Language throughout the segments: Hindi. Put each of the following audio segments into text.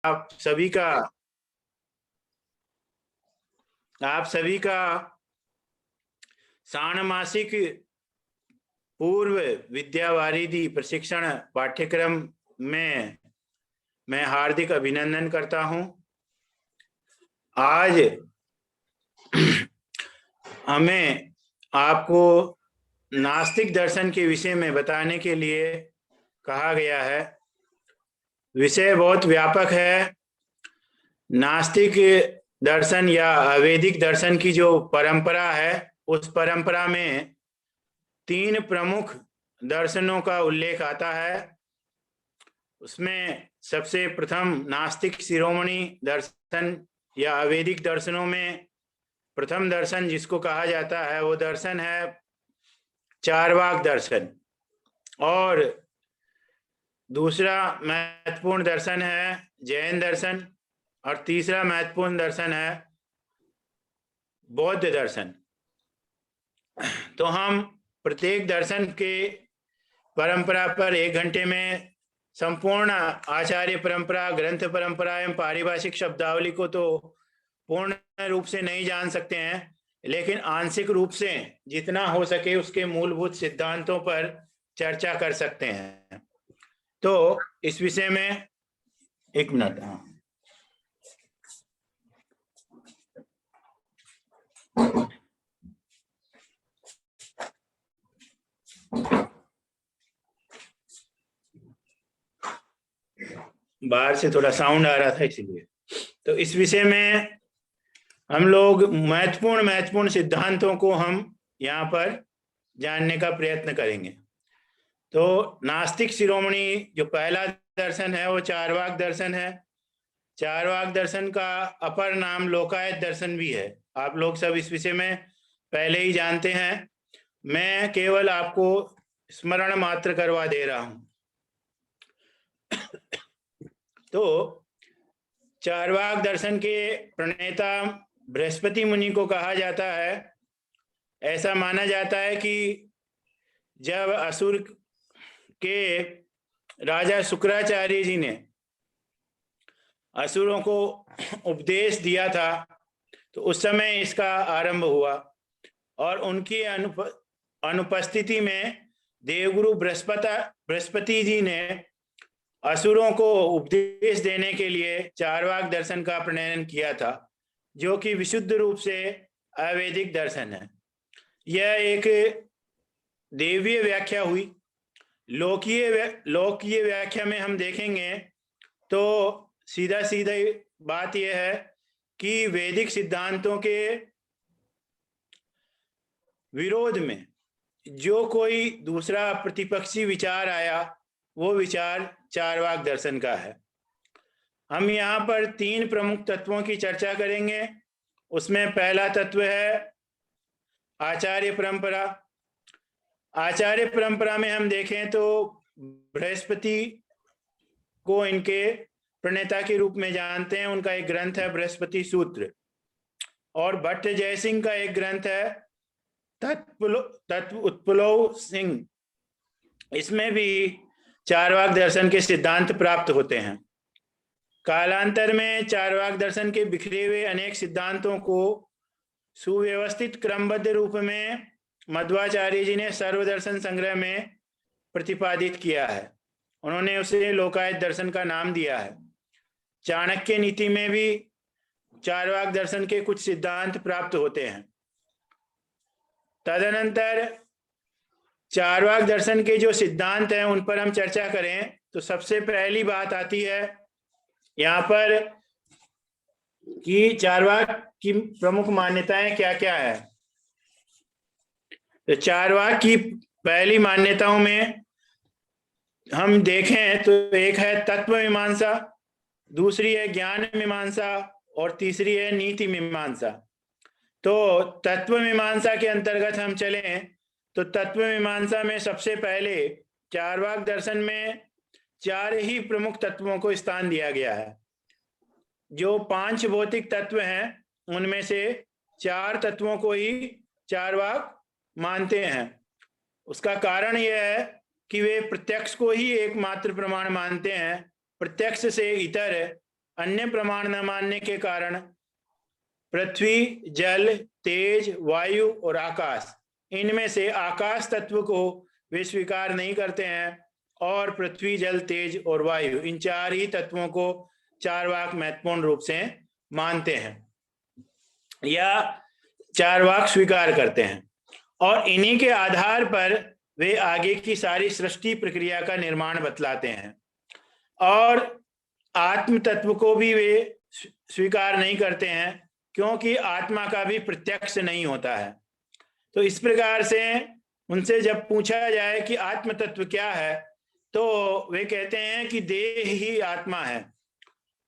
आप सभी का षाण्मासिक पूर्व विद्यावारिधि प्रशिक्षण पाठ्यक्रम में मैं हार्दिक अभिनंदन करता हूं। आज हमें आपको नास्तिक दर्शन के विषय में बताने के लिए कहा गया है। विषय बहुत व्यापक है। नास्तिक दर्शन या अवैदिक दर्शन की जो परंपरा है, उस परंपरा में 3 प्रमुख दर्शनों का उल्लेख आता है। उसमें सबसे प्रथम नास्तिक शिरोमणि दर्शन या अवैदिक दर्शनों में प्रथम दर्शन जिसको कहा जाता है वो दर्शन है चार्वाक दर्शन, और दूसरा महत्वपूर्ण दर्शन है जैन दर्शन, और तीसरा महत्वपूर्ण दर्शन है बौद्ध दर्शन। तो हम प्रत्येक दर्शन के परंपरा पर 1 घंटे में संपूर्ण आचार्य परंपरा, ग्रंथ परंपरा एवं पारिभाषिक शब्दावली को तो पूर्ण रूप से नहीं जान सकते हैं, लेकिन आंशिक रूप से जितना हो सके उसके मूलभूत सिद्धांतों पर चर्चा कर सकते हैं। तो इस विषय में 1 मिनट, बाहर से थोड़ा साउंड आ रहा था इसलिए। तो इस विषय में हम लोग महत्वपूर्ण सिद्धांतों को हम यहाँ पर जानने का प्रयत्न करेंगे। तो नास्तिक शिरोमणि जो पहला दर्शन है वो चार्वाक दर्शन है। चार्वाक दर्शन का अपर नाम लोकायत दर्शन भी है। आप लोग सब इस विषय में पहले ही जानते हैं, मैं केवल आपको स्मरण मात्र करवा दे रहा हूं। तो चार्वाक दर्शन के प्रणेता बृहस्पति मुनि को कहा जाता है। ऐसा माना जाता है कि जब असुर के राजा शुक्राचार्य जी ने असुरों को उपदेश दिया था, तो उस समय इसका आरंभ हुआ, और उनकी अनुपस्थिति में देवगुरु बृहस्पति जी ने असुरों को उपदेश देने के लिए चार्वाक दर्शन का प्रणयन किया था, जो कि विशुद्ध रूप से अवैदिक दर्शन है। यह एक देवीय व्याख्या हुई। लोकीय व्याख्या में हम देखेंगे तो सीधा बात यह है कि वैदिक सिद्धांतों के विरोध में जो कोई दूसरा प्रतिपक्षी विचार आया, वो विचार चार्वाक दर्शन का है। हम यहाँ पर 3 प्रमुख तत्वों की चर्चा करेंगे। उसमें पहला तत्व है आचार्य परंपरा। आचार्य परंपरा में हम देखें तो बृहस्पति को इनके प्रणेता के रूप में जानते हैं। उनका एक ग्रंथ है बृहस्पति सूत्र, और भट्ट जयसिंह का एक ग्रंथ है तत्व उत्पलव सिंह। इसमें भी चार्वाक दर्शन के सिद्धांत प्राप्त होते हैं। कालांतर में चार्वाक दर्शन के बिखरे हुए अनेक सिद्धांतों को सुव्यवस्थित क्रमबद्ध रूप में मध्वाचार्य जी ने सर्वदर्शन संग्रह में प्रतिपादित किया है। उन्होंने उसे लोकायत दर्शन का नाम दिया है। चाणक्य नीति में भी चार्वाक दर्शन के कुछ सिद्धांत प्राप्त होते हैं। तदनंतर चार्वाक दर्शन के जो सिद्धांत हैं उन पर हम चर्चा करें तो सबसे पहली बात आती है यहाँ पर कि चार्वाक की प्रमुख मान्यताएं क्या क्या है। तो चार्वाक की पहली मान्यताओं में हम देखें तो एक है तत्व मीमांसा, दूसरी है ज्ञान मीमांसा, और तीसरी है नीति मीमांसा। तो तत्व मीमांसा के अंतर्गत हम चलें तो तत्व मीमांसा में सबसे पहले चार्वाक दर्शन में 4 ही प्रमुख तत्वों को स्थान दिया गया है। जो 5 भौतिक तत्व हैं उनमें से 4 तत्वों को ही चार्वाक मानते हैं। उसका कारण यह है कि वे प्रत्यक्ष को ही एकमात्र प्रमाण मानते हैं। प्रत्यक्ष से इतर अन्य प्रमाण न मानने के कारण पृथ्वी, जल, तेज, वायु और आकाश, इनमें से आकाश तत्व को वे स्वीकार नहीं करते हैं और पृथ्वी, जल, तेज और वायु, इन चार ही तत्वों को चार्वाक महत्वपूर्ण रूप से मानते हैं या चार्वाक स्वीकार करते हैं और इन्हीं के आधार पर वे आगे की सारी सृष्टि प्रक्रिया का निर्माण बतलाते हैं और आत्म तत्व को भी वे स्वीकार नहीं करते हैं क्योंकि आत्मा का भी प्रत्यक्ष नहीं होता है। तो इस प्रकार से उनसे जब पूछा जाए कि आत्म तत्व क्या है तो वे कहते हैं कि देह ही आत्मा है।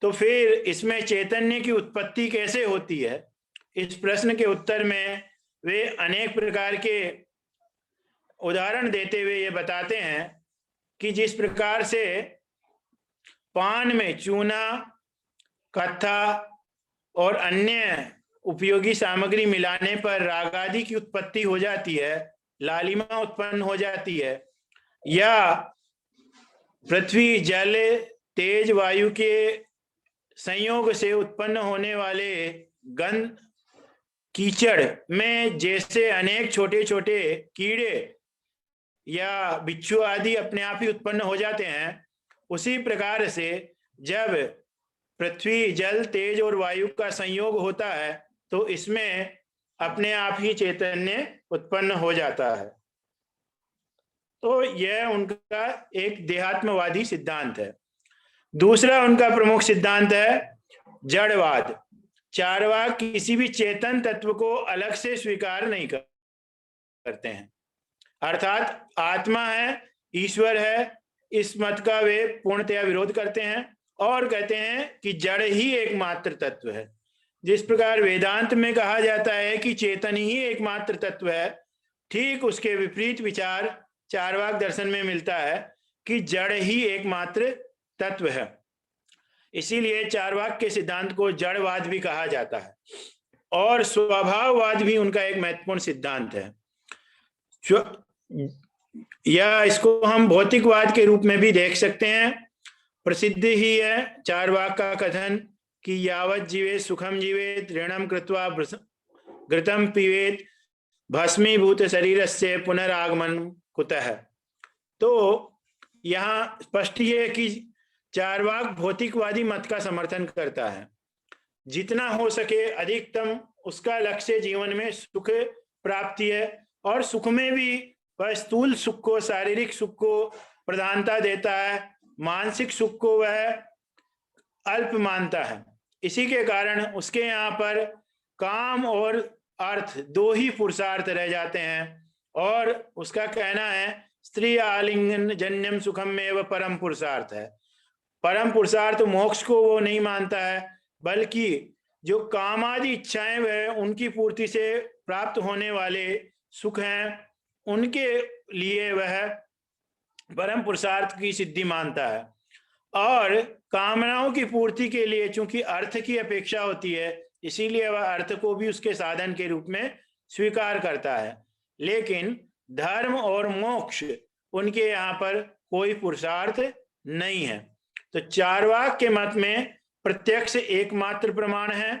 तो फिर इसमें चैतन्य की उत्पत्ति कैसे होती है? इस प्रश्न के उत्तर में वे अनेक प्रकार के उदाहरण देते हुए ये बताते हैं कि जिस प्रकार से पान में चूना, कत्था और अन्य उपयोगी सामग्री मिलाने पर राग आदि की उत्पत्ति हो जाती है, लालिमा उत्पन्न हो जाती है, या पृथ्वी, जल, तेज, वायु के संयोग से उत्पन्न होने वाले गंध, कीचड़ में जैसे अनेक छोटे छोटे कीड़े या बिच्छू आदि अपने आप ही उत्पन्न हो जाते हैं, उसी प्रकार से जब पृथ्वी, जल, तेज और वायु का संयोग होता है तो इसमें अपने आप ही चैतन्य उत्पन्न हो जाता है। तो यह उनका एक देहात्मवादी सिद्धांत है। दूसरा उनका प्रमुख सिद्धांत है जड़वाद। चार्वाक किसी भी चेतन तत्व को अलग से स्वीकार नहीं करते हैं, अर्थात आत्मा है, ईश्वर है, इस मत का वे पूर्णतया विरोध करते हैं और कहते हैं कि जड़ ही एकमात्र तत्व है। जिस प्रकार वेदांत में कहा जाता है कि चेतन ही एकमात्र तत्व है, ठीक उसके विपरीत विचार चार्वाक दर्शन में मिलता है कि जड़ ही एकमात्र तत्व है। इसीलिए चार्वाक के सिद्धांत को जड़वाद भी कहा जाता है और स्वभाववाद भी उनका एक महत्वपूर्ण सिद्धांत है, या इसको हम भौतिकवाद के रूप में भी देख सकते हैं। प्रसिद्ध ही है चार्वाक का कथन कि यावत जीवेत सुखम जीवेत ऋणम कृत्वा घृतम पीवेत भस्मीभूत शरीरस्य पुनरागमन कुतः। तो यहाँ स्पष्ट है कि चार्वाक भौतिकवादी मत का समर्थन करता है। जितना हो सके अधिकतम उसका लक्ष्य जीवन में सुख प्राप्ति है और सुख में भी वह स्थूल सुख को, शारीरिक सुख को प्रधानता देता है, मानसिक सुख को वह अल्प मानता है। इसी के कारण उसके यहाँ पर काम और अर्थ दो ही पुरुषार्थ रह जाते हैं और उसका कहना है स्त्री आलिंगन जन्यम सुखम में वह परम पुरुषार्थ है। परम पुरुषार्थ मोक्ष को वो नहीं मानता है, बल्कि जो कामादि इच्छाएं वह उनकी पूर्ति से प्राप्त होने वाले सुख हैं, उनके लिए वह परम पुरुषार्थ की सिद्धि मानता है। और कामनाओं की पूर्ति के लिए चूंकि अर्थ की अपेक्षा होती है, इसीलिए वह अर्थ को भी उसके साधन के रूप में स्वीकार करता है। लेकिन धर्म और मोक्ष उनके यहाँ पर कोई पुरुषार्थ नहीं है। तो चार्वाक के मत में प्रत्यक्ष एकमात्र प्रमाण है।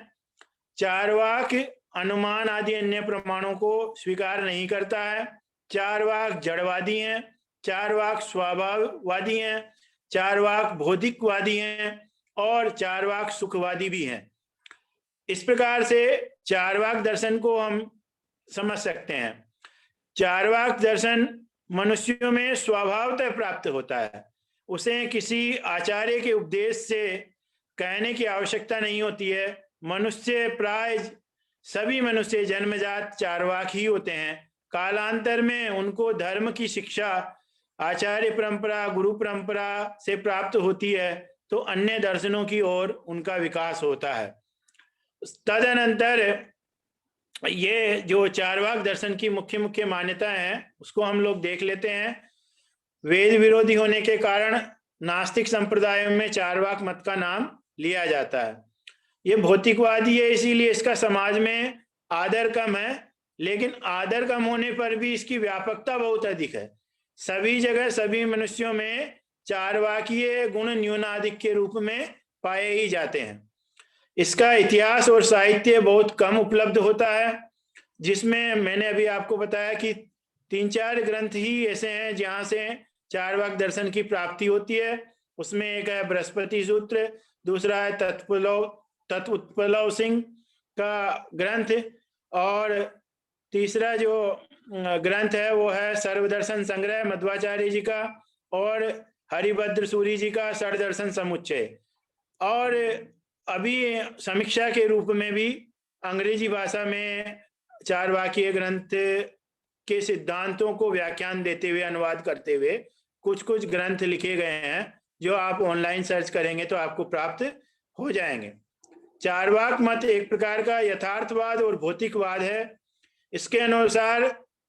चार्वाक अनुमान आदि अन्य प्रमाणों को स्वीकार नहीं करता है। चार्वाक जड़वादी हैं, चार्वाक स्वभाववादी हैं, चार्वाक भौतिकवादी हैं और चार्वाक सुखवादी भी हैं। इस प्रकार से चार्वाक दर्शन को हम समझ सकते हैं। चार्वाक दर्शन मनुष्यों में स्वभावतः प्राप्त होता है, उसे किसी आचार्य के उपदेश से कहने की आवश्यकता नहीं होती है। मनुष्य प्राय सभी मनुष्य जन्मजात चार्वाक ही होते हैं। कालांतर में उनको धर्म की शिक्षा आचार्य परंपरा, गुरु परंपरा से प्राप्त होती है तो अन्य दर्शनों की ओर उनका विकास होता है। तदनंतर ये जो चार्वाक दर्शन की मुख्य मुख्य मान्यताएं हैं उसको हम लोग देख लेते हैं। वेद विरोधी होने के कारण नास्तिक संप्रदायों में चार्वाक मत का नाम लिया जाता है। ये भौतिकवादी है, इसीलिए इसका समाज में आदर कम है, लेकिन आदर कम होने पर भी इसकी व्यापकता बहुत अधिक है। सभी जगह सभी मनुष्यों में चार्वाकीय गुण न्यूनाधिक के रूप में पाए ही जाते हैं। इसका इतिहास और साहित्य बहुत कम उपलब्ध होता है, जिसमें मैंने अभी आपको बताया कि 3-4 ग्रंथ ही ऐसे हैं जहाँ से चारवाक दर्शन की प्राप्ति होती है। उसमें एक है बृहस्पति सूत्र, दूसरा है तत्उत्पलव सिंह का ग्रंथ, और तीसरा जो ग्रंथ है वो है सर्वदर्शन संग्रह मध्वाचार्य जी का, और हरिभद्र सूरी जी का षडदर्शन समुच्चय। और अभी समीक्षा के रूप में भी अंग्रेजी भाषा में चारवाकीय ग्रंथ के सिद्धांतों को व्याख्यान देते हुए, अनुवाद करते हुए कुछ कुछ ग्रंथ लिखे गए हैं, जो आप ऑनलाइन सर्च करेंगे तो आपको प्राप्त हो जाएंगे। चारवाक मत एक प्रकार का यथार्थवाद और भौतिकवाद है। इसके अनुसार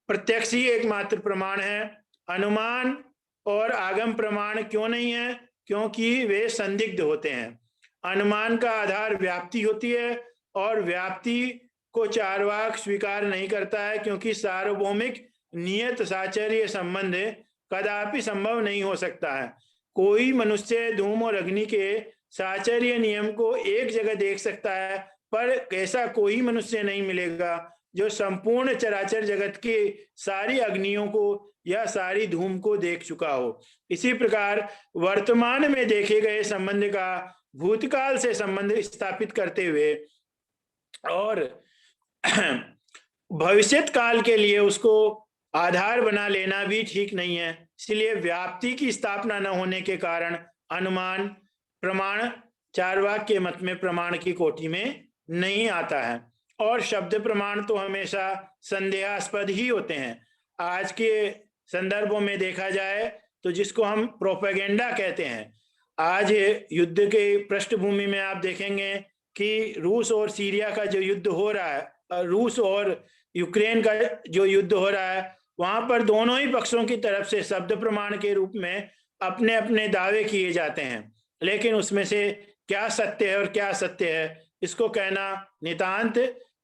प्रत्यक्ष ही एकमात्र प्रमाण है। अनुमान और आगम प्रमाण क्यों नहीं है? क्योंकि वे संदिग्ध होते हैं। अनुमान का आधार व्याप्ति होती है, और व्याप्ति को चारवाक स्वीकार नहीं करता है, क्योंकि सार्वभौमिक नियत साचर्य संबंध कदापि संभव नहीं हो सकता है। कोई मनुष्य धूम और अग्नि के साचर्य नियम को एक जगह देख सकता है, पर ऐसा कोई मनुष्य नहीं मिलेगा जो संपूर्ण चराचर जगत की सारी अग्नियों को या सारी धूम को देख चुका हो। इसी प्रकार वर्तमान में देखे गए संबंध का भूतकाल से संबंध स्थापित करते हुए और भविष्यत काल के लिए उसको आधार बना लेना भी ठीक नहीं है। इसलिए व्याप्ति की स्थापना न होने के कारण अनुमान प्रमाण चारवाक के मत में प्रमाण की कोटि में नहीं आता है। और शब्द प्रमाण तो हमेशा संदेहास्पद ही होते हैं। आज के संदर्भों में देखा जाए तो जिसको हम प्रोपेगेंडा कहते हैं, आज युद्ध के पृष्ठभूमि में आप देखेंगे कि रूस और सीरिया का जो युद्ध हो रहा है, रूस और यूक्रेन का जो युद्ध हो रहा है, वहां पर दोनों ही पक्षों की तरफ से शब्द प्रमाण के रूप में अपने अपने दावे किए जाते हैं, लेकिन उसमें से क्या सत्य है और क्या असत्य है, इसको कहना नितांत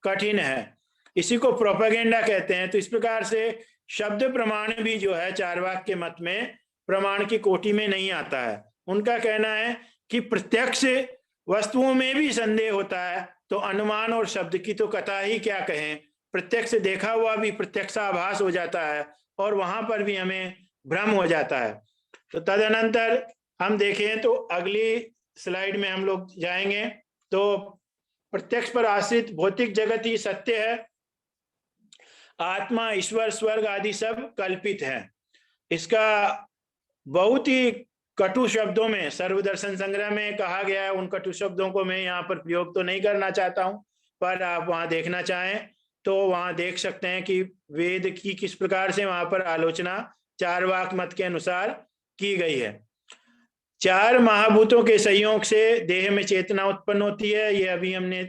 कठिन है। इसी को प्रोपेगेंडा कहते हैं। तो इस प्रकार से शब्द प्रमाण भी जो है चारवाक के मत में प्रमाण की कोटि में नहीं आता है। उनका कहना है कि प्रत्यक्ष वस्तुओं में भी संदेह होता है, तो अनुमान और शब्द की तो कथा ही क्या कहें। प्रत्यक्ष देखा हुआ भी प्रत्यक्षाभास हो जाता है, और वहां पर भी हमें भ्रम हो जाता है। तो तदनंतर हम देखें तो अगली स्लाइड में हम लोग जाएंगे, तो प्रत्यक्ष पर आश्रित भौतिक जगत ही सत्य है। आत्मा, ईश्वर, स्वर्ग आदि सब कल्पित है। इसका बहुत ही कटु शब्दों में सर्वदर्शन संग्रह में कहा गया है। उन कटु शब्दों को मैं यहाँ पर प्रयोग तो नहीं करना चाहता हूँ, पर आप वहाँ देखना चाहें तो वहाँ देख सकते हैं कि वेद की किस प्रकार से वहाँ पर आलोचना चारवाक मत के अनुसार की गई है। चार महाभूतों के संयोग से देह में चेतना उत्पन्न होती है, ये अभी हमने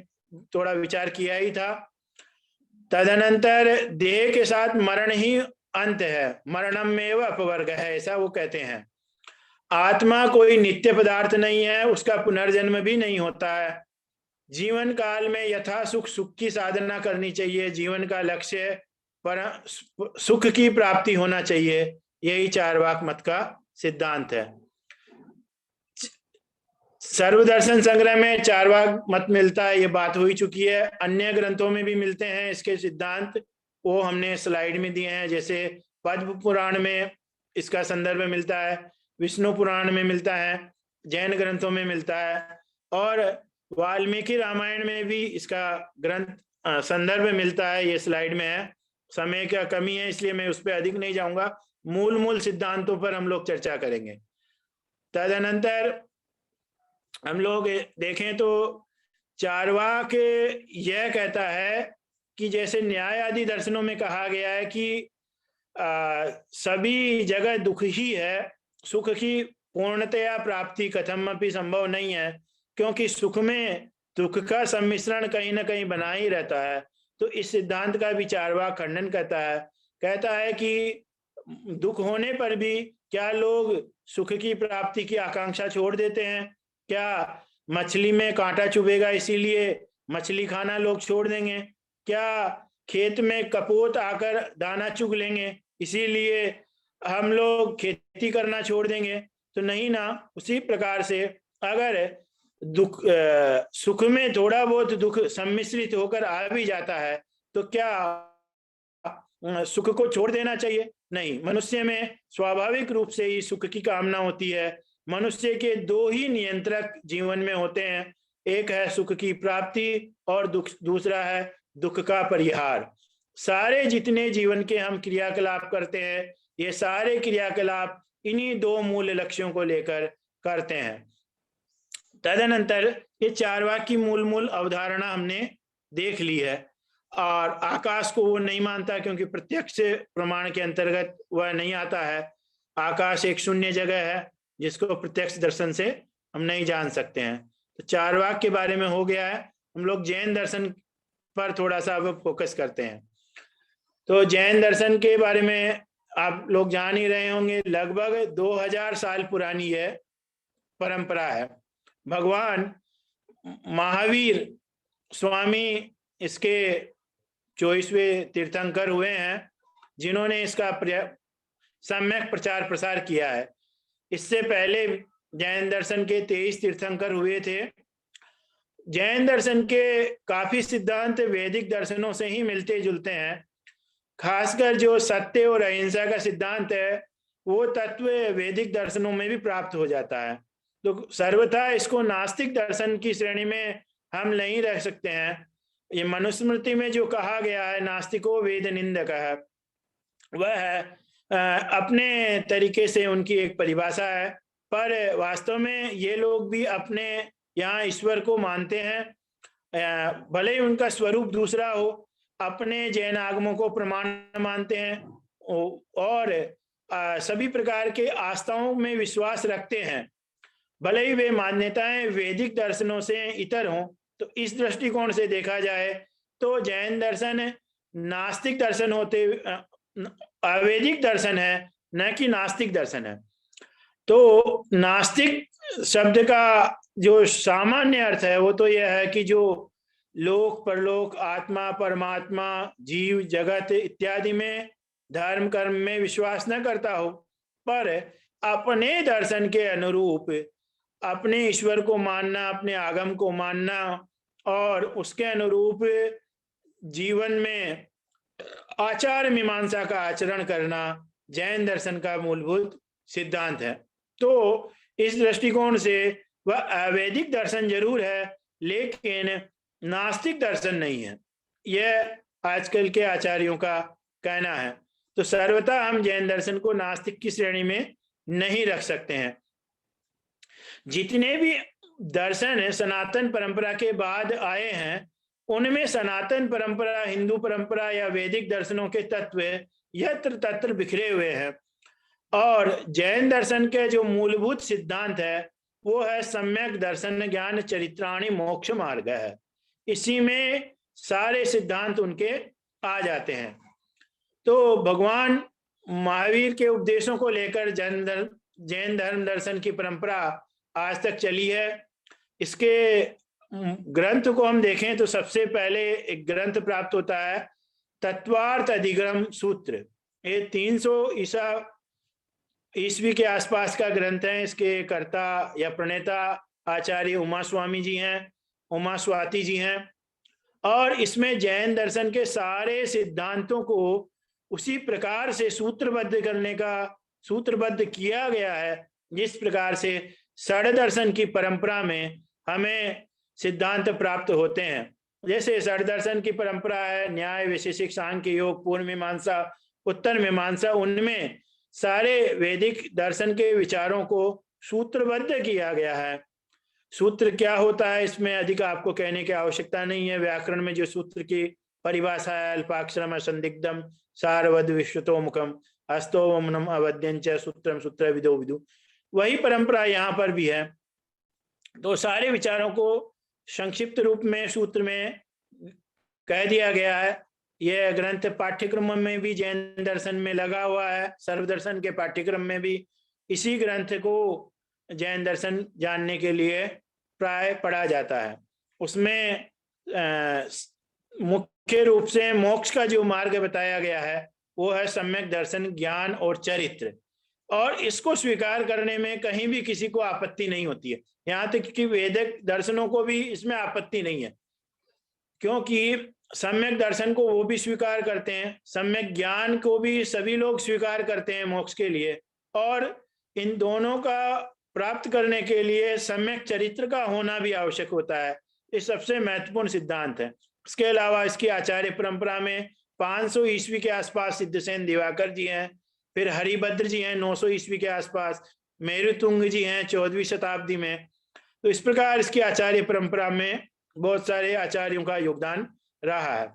थोड़ा विचार किया ही था। तदनंतर देह के साथ मरण ही अंत है, मरणम में अपवर्ग है, ऐसा वो कहते हैं। आत्मा कोई नित्य पदार्थ नहीं है, उसका पुनर्जन्म भी नहीं होता है। जीवन काल में यथा सुख सुख की साधना करनी चाहिए। जीवन का लक्ष्य पर सुख की प्राप्ति होना चाहिए। यही चारवाक मत का सिद्धांत है। सर्वदर्शन संग्रह में चारवाक मत मिलता है, ये बात हो ही चुकी है। अन्य ग्रंथों में भी मिलते हैं इसके सिद्धांत, वो हमने स्लाइड में दिए हैं। जैसे पद्म पुराण में इसका संदर्भ मिलता है, विष्णु पुराण में मिलता है, जैन ग्रंथों में मिलता है, और वाल्मीकि रामायण में भी इसका ग्रंथ संदर्भ मिलता है। ये स्लाइड में है, समय का कमी है इसलिए मैं उस पर अधिक नहीं जाऊंगा। मूल सिद्धांतों पर हम लोग चर्चा करेंगे। तदनंतर हम लोग देखें तो चारवाक यह कहता है कि जैसे न्याय आदि दर्शनों में कहा गया है कि सभी जगह दुख ही है, सुख की पूर्णतया प्राप्ति कथमपि संभव नहीं है, क्योंकि सुख में दुख का सम्मिश्रण कहीं ना कहीं बना ही रहता है। तो इस सिद्धांत का भी चारवाक खंडन कहता है कि दुख होने पर भी क्या लोग सुख की प्राप्ति की आकांक्षा छोड़ देते हैं? क्या मछली में कांटा चुभेगा इसीलिए मछली खाना लोग छोड़ देंगे? क्या खेत में कपोत आकर दाना चुग लेंगे इसीलिए हम लोग खेती करना छोड़ देंगे? तो नहीं ना। उसी प्रकार से अगर सुख में थोड़ा बहुत दुख सम्मिश्रित होकर आ भी जाता है, तो क्या सुख को छोड़ देना चाहिए? नहीं, मनुष्य में स्वाभाविक रूप से ही सुख की कामना होती है। मनुष्य के दो ही नियंत्रक जीवन में होते हैं, एक है सुख की प्राप्ति और दूसरा है दुख का परिहार। सारे जितने जीवन के हम क्रियाकलाप करते हैं, ये सारे क्रियाकलाप इन्हीं दो मूल लक्ष्यों को लेकर करते हैं। तदनंतर ये चारवाक की मूल अवधारणा हमने देख ली है, और आकाश को वो नहीं मानता क्योंकि प्रत्यक्ष प्रमाण के अंतर्गत वह नहीं आता है। आकाश एक शून्य जगह है जिसको प्रत्यक्ष दर्शन से हम नहीं जान सकते हैं। तो चारवाक के बारे में हो गया है। हम लोग जैन दर्शन पर थोड़ा सा अब फोकस करते हैं। तो जैन दर्शन के बारे में आप लोग जान ही रहे होंगे, लगभग 2000 साल पुरानी यह परंपरा है। भगवान महावीर स्वामी इसके 24वें तीर्थंकर हुए हैं, जिन्होंने इसका सम्यक प्रचार प्रसार किया है। इससे पहले जैन दर्शन के 23 तीर्थंकर हुए थे। जैन दर्शन के काफी सिद्धांत वैदिक दर्शनों से ही मिलते जुलते हैं। खासकर जो सत्य और अहिंसा का सिद्धांत है, वो तत्व वैदिक दर्शनों में भी प्राप्त हो जाता है। तो सर्वथा इसको नास्तिक दर्शन की श्रेणी में हम नहीं रख सकते हैं। ये मनुस्मृति में जो कहा गया है नास्तिको वेद निंदक है, वह है अपने तरीके से उनकी एक परिभाषा है, पर वास्तव में ये लोग भी अपने यहाँ ईश्वर को मानते हैं। भले ही उनका स्वरूप दूसरा हो, अपने जैन आगमों को प्रमाण मानते हैं और सभी प्रकार के आस्थाओं में विश्वास रखते हैं, भले ही वे मान्यताएं वैदिक दर्शनों से इतर हों। तो इस दृष्टिकोण से देखा जाए तो जैन दर्शन नास्तिक दर्शन होते अवैदिक दर्शन है, न कि नास्तिक दर्शन है। तो नास्तिक शब्द का जो सामान्य अर्थ है वो तो यह है कि जो लोक परलोक, आत्मा परमात्मा, जीव जगत इत्यादि में धर्म कर्म में विश्वास न करता हो, पर अपने दर्शन के अनुरूप अपने ईश्वर को मानना, अपने आगम को मानना और उसके अनुरूप जीवन में आचार मीमांसा का आचरण करना जैन दर्शन का मूलभूत सिद्धांत है। तो इस दृष्टिकोण से वह अवैदिक दर्शन जरूर है, लेकिन नास्तिक दर्शन नहीं है, यह आजकल के आचार्यों का कहना है। तो सर्वथा हम जैन दर्शन को नास्तिक की श्रेणी में नहीं रख सकते हैं। जितने भी दर्शन सनातन परंपरा के बाद आए हैं, उनमें सनातन परंपरा, हिंदू परंपरा या वैदिक दर्शनों के तत्व यत्र तत्र बिखरे हुए हैं, और जैन दर्शन के जो मूलभूत सिद्धांत है वो है सम्यक दर्शन ज्ञान चरित्राणि मोक्ष मार्ग है। इसी में सारे सिद्धांत उनके आ जाते हैं। तो भगवान महावीर के उपदेशों को लेकर जैन धर्म दर्शन की परंपरा आज तक चली है। इसके ग्रंथ को हम देखें तो सबसे पहले एक ग्रंथ प्राप्त होता है, तत्वार्थ अधिगम सूत्र। ये 300 ईस्वी के आसपास का ग्रंथ है। इसके कर्ता या प्रणेता आचार्य उमा स्वामी जी हैं, उमा स्वाति जी हैं, और इसमें जैन दर्शन के सारे सिद्धांतों को उसी प्रकार से सूत्रबद्ध किया गया है जिस प्रकार से षड दर्शन की परंपरा में हमें सिद्धांत प्राप्त होते हैं। जैसे षड दर्शन की परंपरा है न्याय, वैशेषिक, सांख्य, योग, पूर्व मीमांसा, उत्तर मीमांसा, उनमें सारे वैदिक दर्शन के विचारों को सूत्रबद्ध किया गया है। सूत्र क्या होता है इसमें अधिक आपको कहने की आवश्यकता नहीं है। व्याकरण में जो सूत्र की परिभाषा है, अल्पाक्षरम संदिग्धम सारवद विश्वतोमुखम हस्तोमनम अवध्यंच सूत्रम सूत्र विदो विदु, वही परंपरा यहाँ पर भी है। तो सारे विचारों को संक्षिप्त रूप में सूत्र में कह दिया गया है। यह ग्रंथ पाठ्यक्रम में भी जैन दर्शन में लगा हुआ है, सर्वदर्शन के पाठ्यक्रम में भी इसी ग्रंथ को जैन दर्शन जानने के लिए प्राय पढ़ा जाता है। उसमें मुख्य रूप से मोक्ष का जो मार्ग बताया गया है वो है सम्यक दर्शन ज्ञान और चरित्र, और इसको स्वीकार करने में कहीं भी किसी को आपत्ति नहीं होती है, यहाँ तक कि वैदिक दर्शनों को भी इसमें आपत्ति नहीं है, क्योंकि सम्यक दर्शन को वो भी स्वीकार करते हैं, सम्यक ज्ञान को भी सभी लोग स्वीकार करते हैं मोक्ष के लिए, और इन दोनों का प्राप्त करने के लिए सम्यक चरित्र का होना भी आवश्यक होता है। ये सबसे महत्वपूर्ण सिद्धांत है। इसके अलावा इसकी आचार्य परंपरा में 500 ईस्वी के आसपास सिद्धसेन दिवाकर जी हैं, फिर हरिभद्र जी हैं 900 ईस्वी के आसपास, मेरुतुंग जी हैं 14वीं शताब्दी में। तो इस प्रकार इसकी आचार्य परंपरा में बहुत सारे आचार्यों का योगदान रहा है।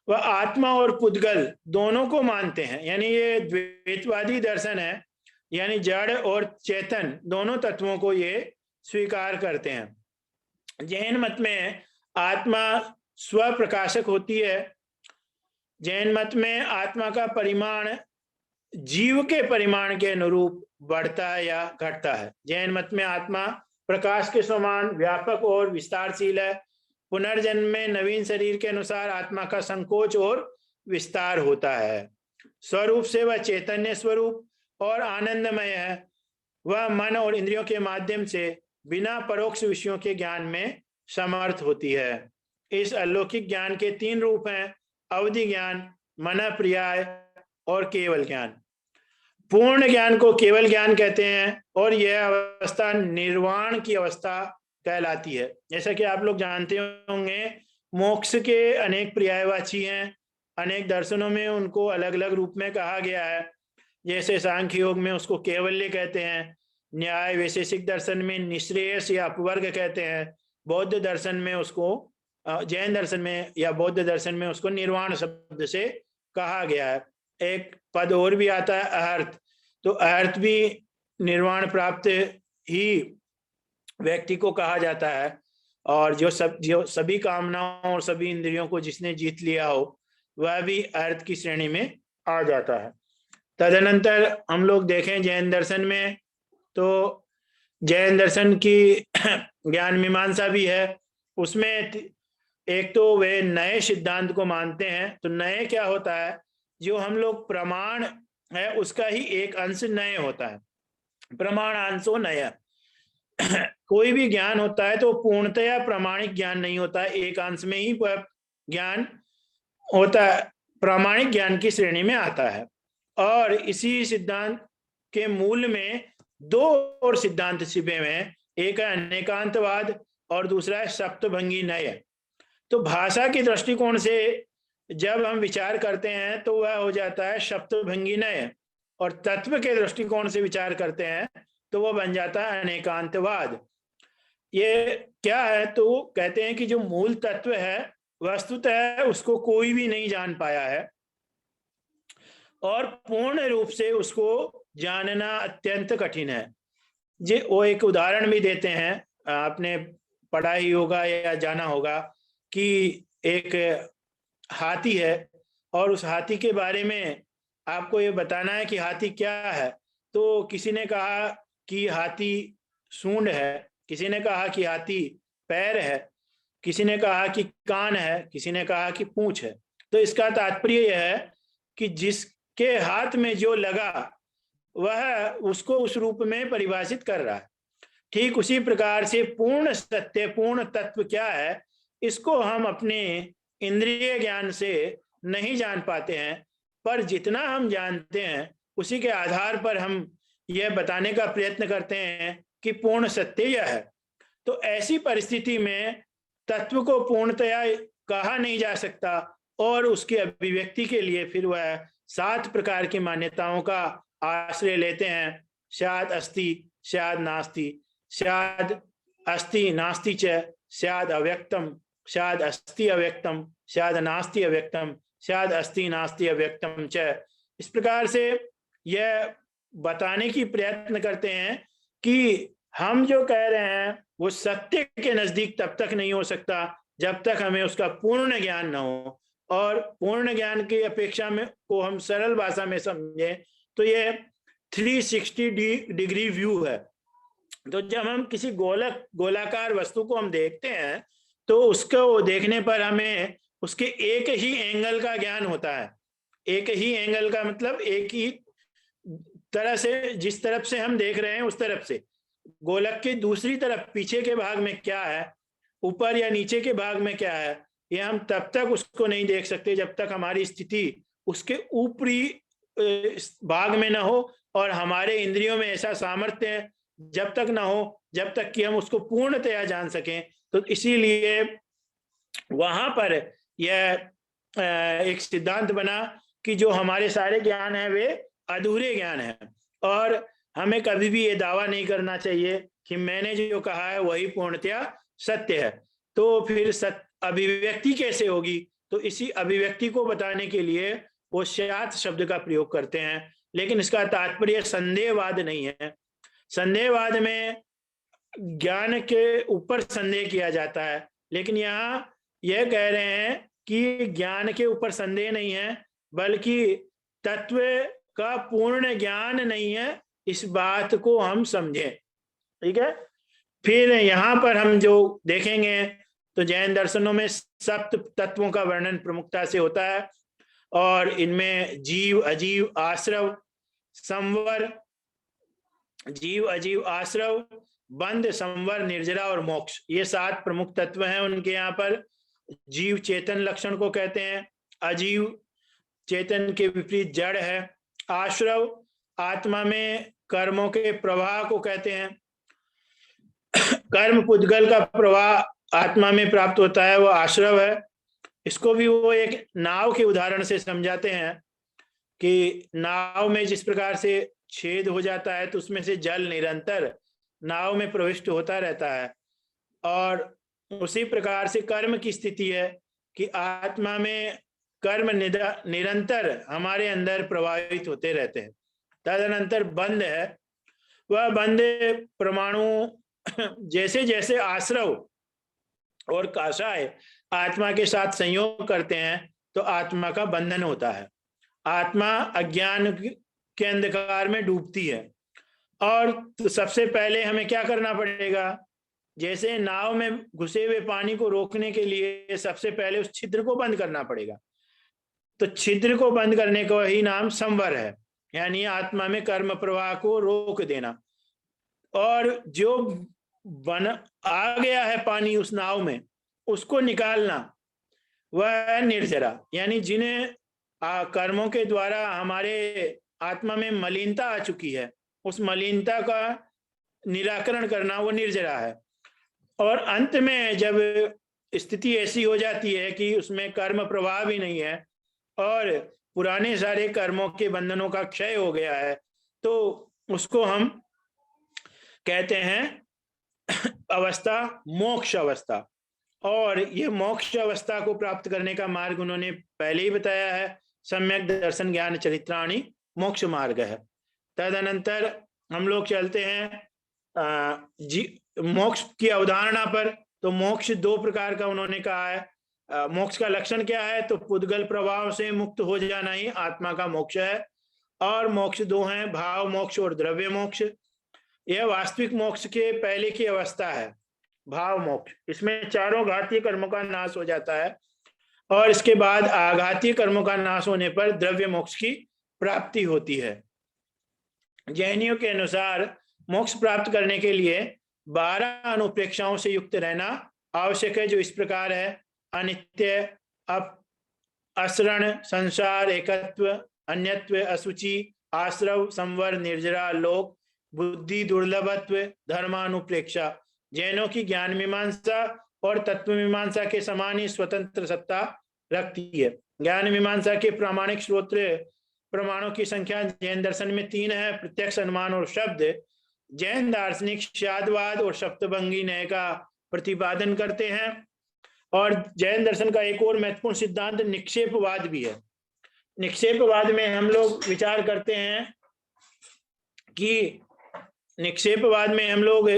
वह आत्मा और पुद्गल दोनों को मानते हैं, यानी ये द्वैतवादी दर्शन है, यानी जड़ और चेतन दोनों तत्वों को ये स्वीकार करते हैं। जैन मत में आत्मा स्वप्रकाशक होती है। जैन मत में आत्मा का परिमाण जीव के परिमाण के अनुरूप बढ़ता है या घटता है। जैन मत में आत्मा प्रकाश के समान व्यापक और विस्तारशील है। पुनर्जन्म में नवीन शरीर के अनुसार आत्मा का संकोच और विस्तार होता है। स्वरूप से वह चैतन्य स्वरूप और आनंदमय है। वह मन और इंद्रियों के माध्यम से बिना परोक्ष विषयों के ज्ञान में समर्थ होती है। इस अलौकिक ज्ञान के 3 रूप हैं: अवधि ज्ञान, मन पर्याय और केवल ज्ञान। पूर्ण ज्ञान को केवल ज्ञान कहते हैं और यह अवस्था निर्वाण की अवस्था कहलाती है। जैसा कि आप लोग जानते होंगे, मोक्ष के अनेक पर्यायवाची हैं, अनेक दर्शनों में उनको अलग अलग रूप में कहा गया है। जैसे सांख्य योग में उसको केवल्य कहते हैं, न्याय वैशेषिक दर्शन में निःश्रेयस या अपवर्ग कहते हैं, बौद्ध दर्शन में उसको, जैन दर्शन में या बौद्ध दर्शन में उसको निर्वाण शब्द से कहा गया है। एक पद और भी आता है अहर्त, तो अहर्त भी निर्वाण प्राप्त ही व्यक्ति को कहा जाता है। और जो सभी कामनाओं और सभी इंद्रियों को जिसने जीत लिया हो वह भी अर्थ की श्रेणी में आ जाता है। तदनंतर हम लोग देखें जैन दर्शन में, तो जैन दर्शन की ज्ञान मीमांसा भी है। उसमें एक तो वे नए सिद्धांत को मानते हैं। तो नए क्या होता है, जो हम लोग प्रमाण है उसका ही एक अंश नए होता है। प्रमाण अंशो नया। कोई भी ज्ञान होता है तो पूर्णतया प्रामाणिक ज्ञान नहीं होता है, एक अंश में ही ज्ञान होता है, प्रामाणिक ज्ञान की श्रेणी में आता है। और इसी सिद्धांत के मूल में 2 और सिद्धांत छिपे हुए हैं, एक है अनेकांतवाद और दूसरा है सप्तभंगी नय। तो भाषा के दृष्टिकोण से जब हम विचार करते हैं तो वह हो जाता है सप्तभंगी नय, और तत्व के दृष्टिकोण से विचार करते हैं तो वह बन जाता है अनेकांतवाद। ये क्या है, तो कहते हैं कि जो मूल तत्व है वस्तुतः उसको कोई भी नहीं जान पाया है और पूर्ण रूप से उसको जानना अत्यंत कठिन है। वो एक उदाहरण भी देते हैं, आपने पढ़ा ही होगा या जाना होगा कि एक हाथी है और उस हाथी के बारे में आपको ये बताना है कि हाथी क्या है। तो किसी ने कहा कि हाथी सूंड है, किसी ने कहा कि हाथी पैर है, किसी ने कहा कि कान है, किसी ने कहा कि पूंछ है। तो इसका तात्पर्य यह है कि जिसके हाथ में जो लगा वह उसको उस रूप में परिभाषित कर रहा है। ठीक उसी प्रकार से पूर्ण सत्य, पूर्ण तत्व क्या है, इसको हम अपने इंद्रिय ज्ञान से नहीं जान पाते हैं, पर जितना हम जानते हैं उसी के आधार पर हम यह बताने का प्रयत्न करते हैं कि पूर्ण सत्य यह है। तो ऐसी परिस्थिति में तत्व को पूर्णतया कहा नहीं जा सकता और उसकी अभिव्यक्ति के लिए फिर वह 7 प्रकार की मान्यताओं का आश्रय लेते हैं। स्याद अस्ति, स्याद नास्ति, स्याद अस्ति नास्ति च, स्याद अव्यक्तम, स्याद अस्ति अव्यक्तम, स्याद नास्ति अव्यक्तम, स्याद अस्ति नास्ति अव्यक्तम च। इस प्रकार से यह बताने की प्रयत्न करते हैं कि हम जो कह रहे हैं वो सत्य के नजदीक तब तक नहीं हो सकता जब तक हमें उसका पूर्ण ज्ञान न हो। और पूर्ण ज्ञान की अपेक्षा में को हम सरल भाषा में समझें तो ये 360 डिग्री व्यू है। तो जब हम किसी गोलाकार वस्तु को हम देखते हैं तो उसको देखने पर हमें उसके एक ही एंगल का ज्ञान होता है। एक ही एंगल का मतलब एक ही तरह से, जिस तरफ से हम देख रहे हैं उस तरफ से, गोलक के दूसरी तरफ पीछे के भाग में क्या है, ऊपर या नीचे के भाग में क्या है, ये हम तब तक उसको नहीं देख सकते जब तक हमारी स्थिति उसके ऊपरी भाग में ना हो और हमारे इंद्रियों में ऐसा सामर्थ्य जब तक ना हो जब तक कि हम उसको पूर्णतया जान सकें। तो इसीलिए वहां पर यह एक सिद्धांत बना कि जो हमारे सारे ज्ञान है वे अधूरे ज्ञान है, और हमें कभी भी ये दावा नहीं करना चाहिए कि मैंने जो कहा है वही पूर्णतया सत्य है। तो फिर अभिव्यक्ति कैसे होगी? तो इसी अभिव्यक्ति को बताने के लिए वो स्यात् शब्द का प्रयोग करते हैं, लेकिन इसका तात्पर्य संदेहवाद नहीं है। संदेहवाद में ज्ञान के ऊपर संदेह किया जाता है, लेकिन यहाँ यह कह रहे हैं कि ज्ञान के ऊपर संदेह नहीं है, बल्कि तत्व का पूर्ण ज्ञान नहीं है, इस बात को हम समझें। ठीक है। फिर यहाँ पर हम जो देखेंगे तो जैन दर्शनों में सप्त तत्वों का वर्णन प्रमुखता से होता है, और इनमें जीव, अजीव, आश्रव, संवर, जीव, अजीव, आश्रव, बंध, संवर, निर्जरा और मोक्ष, ये 7 प्रमुख तत्व हैं उनके यहाँ पर। जीव चेतन लक्षण को कहते हैं, अजीव चेतन के विपरीत जड़ है, आश्रव आत्मा में कर्मों के प्रवाह को कहते हैं, कर्म पुद्गल का प्रवाह आत्मा में प्राप्त होता है वो आश्रव है। इसको भी वो एक नाव के उदाहरण से समझाते हैं कि नाव में जिस प्रकार से छेद हो जाता है तो उसमें से जल निरंतर नाव में प्रविष्ट होता रहता है, और उसी प्रकार से कर्म की स्थिति है कि आत्मा में कर्म निरंतर हमारे अंदर प्रवाहित होते रहते हैं। तदनंतर बंध है, वह बंध परमाणु जैसे जैसे आश्रव और काषाय आत्मा के साथ संयोग करते हैं तो आत्मा का बंधन होता है, आत्मा अज्ञान के अंधकार में डूबती है। और तो सबसे पहले हमें क्या करना पड़ेगा? जैसे नाव में घुसे हुए पानी को रोकने के लिए सबसे पहले उस छिद्र को बंद करना पड़ेगा, तो छिद्र को बंद करने का ही नाम संवर है, यानी आत्मा में कर्म प्रवाह को रोक देना। और जो बन आ गया है पानी उस नाव में, उसको निकालना, वह है निर्जरा, यानी जिन्हें कर्मों के द्वारा हमारे आत्मा में मलिनता आ चुकी है, उस मलिनता का निराकरण करना वो निर्जरा है। और अंत में जब स्थिति ऐसी हो जाती है कि उसमें कर्म प्रवाह भी नहीं है और पुराने सारे कर्मों के बंधनों का क्षय हो गया है, तो उसको हम कहते हैं अवस्था मोक्ष अवस्था। और ये मोक्ष अवस्था को प्राप्त करने का मार्ग उन्होंने पहले ही बताया है, सम्यक दर्शन ज्ञान चरित्राणि मोक्ष मार्ग है। तदनंतर हम लोग चलते हैं मोक्ष की अवधारणा पर। तो मोक्ष 2 प्रकार का उन्होंने कहा है। मोक्ष का लक्षण क्या है? तो पुद्गल प्रभाव से मुक्त हो जाना ही आत्मा का मोक्ष है। और मोक्ष 2 हैं, भाव मोक्ष और द्रव्य मोक्ष। यह वास्तविक मोक्ष के पहले की अवस्था है, भाव मोक्ष। इसमें चारों घातीय कर्मों का नाश हो जाता है और इसके बाद आघातीय कर्मों का नाश होने पर द्रव्य मोक्ष की प्राप्ति होती है। जैनियों के अनुसार मोक्ष प्राप्त करने के लिए 12 अनुप्रेक्षाओं से युक्त रहना आवश्यक है, जो इस प्रकार है: अनित्य, असरण, संसार, एकत्व, अन्यत्व, असुचि, आश्रव, संवर, निर्जरा, लोक, बुद्धि, दुर्लभत्व, धर्मानुप्रेक्षा। जैनों की ज्ञान मीमांसा और तत्व मीमांसा के समान ही स्वतंत्र सत्ता रखती है। ज्ञान मीमांसा के प्रामाणिक स्रोत्र प्रमाणों की संख्या जैन दर्शन में 3 है: प्रत्यक्ष, अनुमान और शब्द। जैन दार्शनिक शादवाद और सप्तभंगी न्याय का प्रतिपादन करते हैं। और जैन दर्शन का एक और महत्वपूर्ण सिद्धांत निक्षेपवाद भी है। निक्षेपवाद में हम लोग विचार करते हैं कि निक्षेपवाद में हम लोग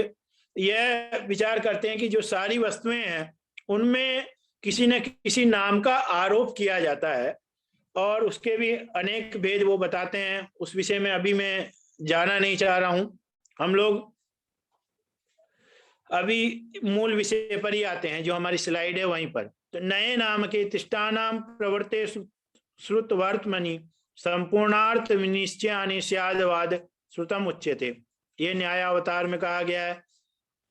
यह विचार करते हैं कि जो सारी वस्तुएं हैं उनमें किसी न किसी नाम का आरोप किया जाता है, और उसके भी अनेक भेद वो बताते हैं। उस विषय में अभी मैं जाना नहीं चाह रहा हूं। हम लोग अभी मूल विषय पर ही आते हैं, जो हमारी स्लाइड है वहीं पर। तो नए नाम के तिष्ठानाम प्रवर्ते श्रुत वर्तमनि संपूर्णार्थ विनिश्चयानि स्याद्वाद श्रुतम उच्यते। ये न्यायावतार में कहा गया है।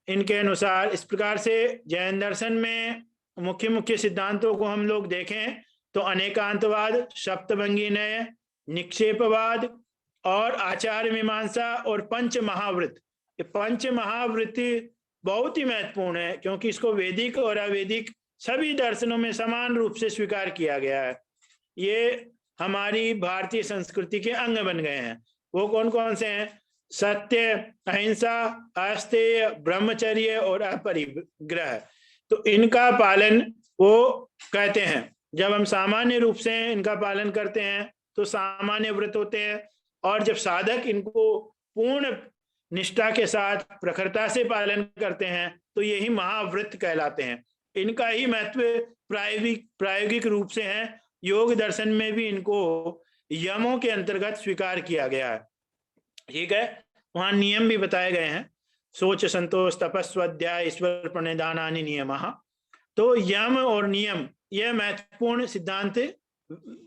इनके अनुसार इस प्रकार से जैन दर्शन में मुख्य मुख्य सिद्धांतों को हम लोग देखें तो अनेकांतवाद, सप्तभंगी न्याय, निक्षेपवाद और आचार्य मीमांसा और पंच महावृत्त। ये पंच महावृत्ति बहुत ही महत्वपूर्ण है, क्योंकि इसको वैदिक और अवैदिक सभी दर्शनों में समान रूप से स्वीकार किया गया है। ये हमारी भारतीय संस्कृति के अंग बन गए हैं। वो कौन कौन से हैं? सत्य, अहिंसा, आस्तेय, ब्रह्मचर्य और अपरिग्रह। तो इनका पालन वो कहते हैं। जब हम सामान्य रूप से इनका पालन करते हैं तो सामान्य व्रत होते हैं, और जब साधक इनको पूर्ण निष्ठा के साथ प्रखरता से पालन करते हैं तो यही महाव्रत कहलाते हैं। इनका ही महत्व प्रायोगिक रूप से है। योग दर्शन में भी इनको यमों के अंतर्गत स्वीकार किया गया है। ठीक है, वहां नियम भी बताए गए हैं। सोच, संतोष, तपस्वाध्याय, ईश्वर प्रणिधानानि नियमः। तो यम और नियम यह महत्वपूर्ण सिद्धांत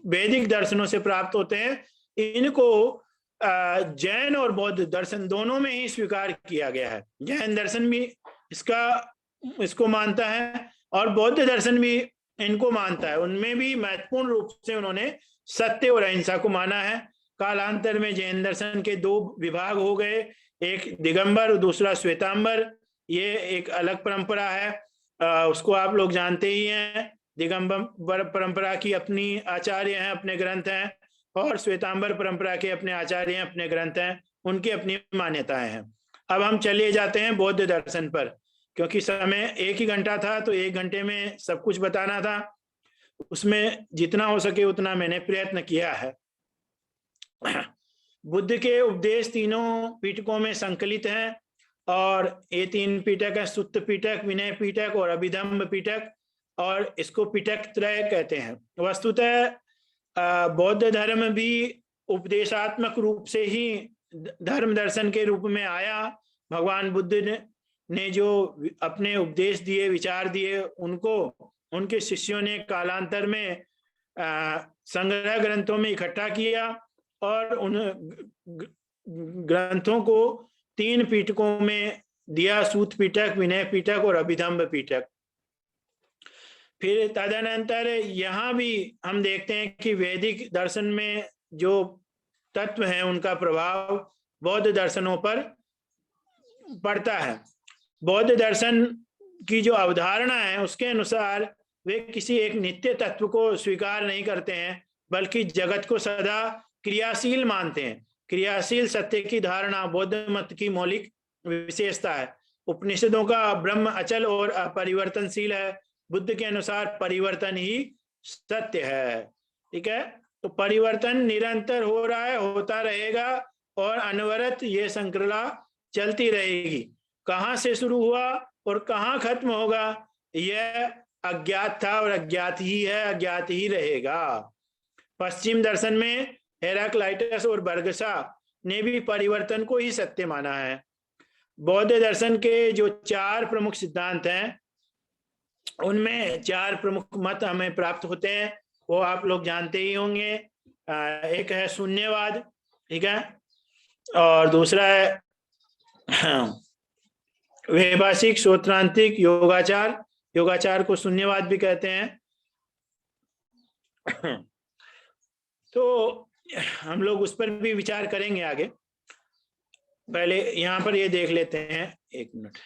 वैदिक दर्शनों से प्राप्त होते हैं। इनको जैन और बौद्ध दर्शन दोनों में ही स्वीकार किया गया है। जैन दर्शन भी इसको मानता है और बौद्ध दर्शन भी इनको मानता है। उनमें भी महत्वपूर्ण रूप से उन्होंने सत्य और अहिंसा को माना है। कालांतर में जैन दर्शन के दो विभाग हो गए, एक दिगंबर और दूसरा श्वेतांबर। ये एक अलग परंपरा है, उसको आप लोग जानते ही हैं। दिगंबर परंपरा की अपनी आचार्य हैं, अपने ग्रंथ हैं, और श्वेतांबर परंपरा के अपने आचार्य हैं, अपने ग्रंथ हैं, उनकी अपनी मान्यताएं हैं। अब हम चले जाते हैं बौद्ध दर्शन पर, क्योंकि समय 1 ही घंटा था तो 1 घंटे में सब कुछ बताना था। उसमें जितना हो सके उतना मैंने प्रयत्न किया है। बुद्ध के उपदेश तीनों पिटकों में संकलित हैं, और ये 3 पिटक है, सुत्त पिटक, विनय पिटक और अभिधम्म पिटक, और इसको पिटक त्रय कहते हैं। वस्तुतः बौद्ध धर्म भी उपदेशात्मक रूप से ही धर्म दर्शन के रूप में आया। भगवान बुद्ध ने जो अपने उपदेश दिए, विचार दिए, उनको उनके शिष्यों ने कालांतर में संग्रह ग्रंथों में इकट्ठा किया, और उन ग्रंथों को 3 पिटकों में दिया, सूत पिटक, विनय पिटक और अभिधम्म पिटक। फिर तदनंतर यहाँ भी हम देखते हैं कि वैदिक दर्शन में जो तत्व हैं उनका प्रभाव बौद्ध दर्शनों पर पड़ता है। बौद्ध दर्शन की जो अवधारणा है उसके अनुसार वे किसी एक नित्य तत्व को स्वीकार नहीं करते हैं, बल्कि जगत को सदा क्रियाशील मानते हैं। क्रियाशील सत्य की धारणा बौद्ध मत की मौलिक विशेषता है। उपनिषदों का ब्रह्म अचल और अपरिवर्तनशील है। बुद्ध के अनुसार परिवर्तन ही सत्य है। ठीक है, तो परिवर्तन निरंतर हो रहा है, होता रहेगा, और अनवरत ये श्रृंखला चलती रहेगी। कहाँ से शुरू हुआ और कहाँ खत्म होगा यह अज्ञात था, और अज्ञात ही है, अज्ञात ही रहेगा। पश्चिम दर्शन में हेराक्लाइटस और बर्गसा ने भी परिवर्तन को ही सत्य माना है। बौद्ध दर्शन के जो 4 प्रमुख सिद्धांत हैं उनमें 4 प्रमुख मत हमें प्राप्त होते हैं, वो आप लोग जानते ही होंगे। एक है शून्यवाद, ठीक है, और दूसरा है वैभाषिक श्रोत्रांतिक योगाचार। योगाचार को शून्यवाद भी कहते हैं। तो हम लोग उस पर भी विचार करेंगे आगे। पहले यहाँ पर ये देख लेते हैं, 1 मिनट।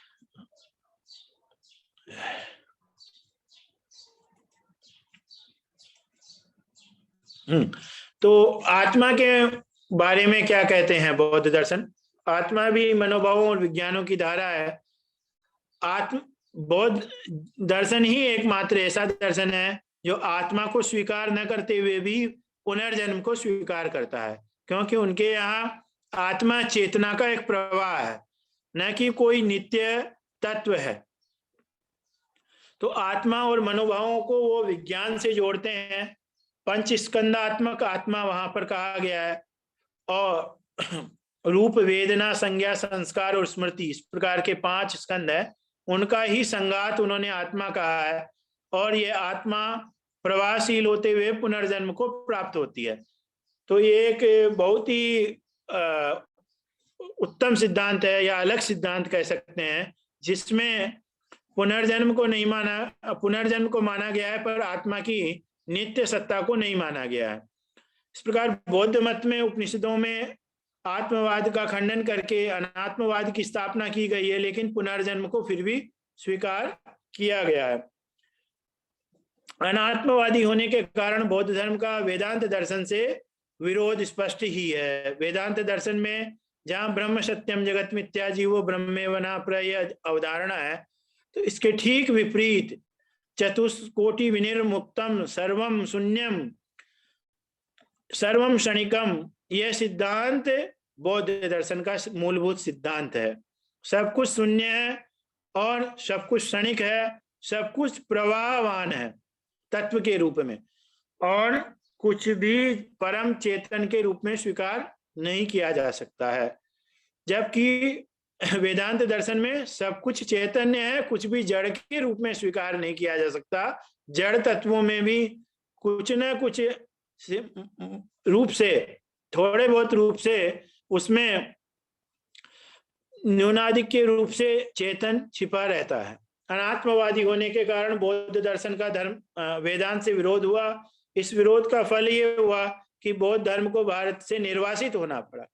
तो आत्मा के बारे में क्या कहते हैं बौद्ध दर्शन? आत्मा भी मनोभावों और विज्ञानों की धारा है। बौद्ध दर्शन ही एकमात्र ऐसा दर्शन है जो आत्मा को स्वीकार न करते हुए भी पुनर्जन्म को स्वीकार करता है, क्योंकि उनके यहाँ आत्मा चेतना का एक प्रवाह है, न कि कोई नित्य तत्व है। तो आत्मा और मनोभावों को वो विज्ञान से जोड़ते हैं। पंचस्कंदात्मक आत्मा वहां पर कहा गया है, और रूप, वेदना, संज्ञा, संस्कार और स्मृति, इस प्रकार के 5 स्कंद है, उनका ही संगात उन्होंने आत्मा कहा है। और ये आत्मा प्रवाहशील होते हुए पुनर्जन्म को प्राप्त होती है। तो ये एक बहुत ही उत्तम सिद्धांत है या अलग सिद्धांत कह सकते हैं, जिसमें पुनर्जन्म को नहीं माना, पुनर्जन्म को माना गया है पर आत्मा की नित्य सत्ता को नहीं माना गया है। इस प्रकार बौद्ध मत में उपनिषदों में आत्मवाद का खंडन करके अनात्मवाद की स्थापना की गई है, लेकिन पुनर्जन्म को फिर भी स्वीकार किया गया है। अनात्मवादी होने के कारण बौद्ध धर्म का वेदांत दर्शन से विरोध स्पष्ट ही है। वेदांत दर्शन में जहां ब्रह्म सत्यम जगत मिथ्या जीवो ब्रह्मेव न प्रय अवधारणा है, तो इसके ठीक विपरीत चतुष्कोटि विनिर्मुक्तम सर्वम शून्यम सर्वम क्षणिकम, यह सिद्धांत बौद्ध दर्शन का मूलभूत सिद्धांत है। सब कुछ शून्य है और सब कुछ क्षणिक है, सब कुछ प्रवाहवान है तत्व के रूप में, और कुछ भी परम चेतन के रूप में स्वीकार नहीं किया जा सकता है। जबकि वेदांत दर्शन में सब कुछ चैतन्य है, कुछ भी जड़ के रूप में स्वीकार नहीं किया जा सकता। जड़ तत्वों में भी कुछ न कुछ रूप से, थोड़े बहुत रूप से उसमें न्यूनाधिक के रूप से चेतन छिपा रहता है। अनात्मवादी होने के कारण बौद्ध दर्शन का धर्म वेदांत से विरोध हुआ। इस विरोध का फल ये हुआ कि बौद्ध धर्म को भारत से निर्वासित होना पड़ा,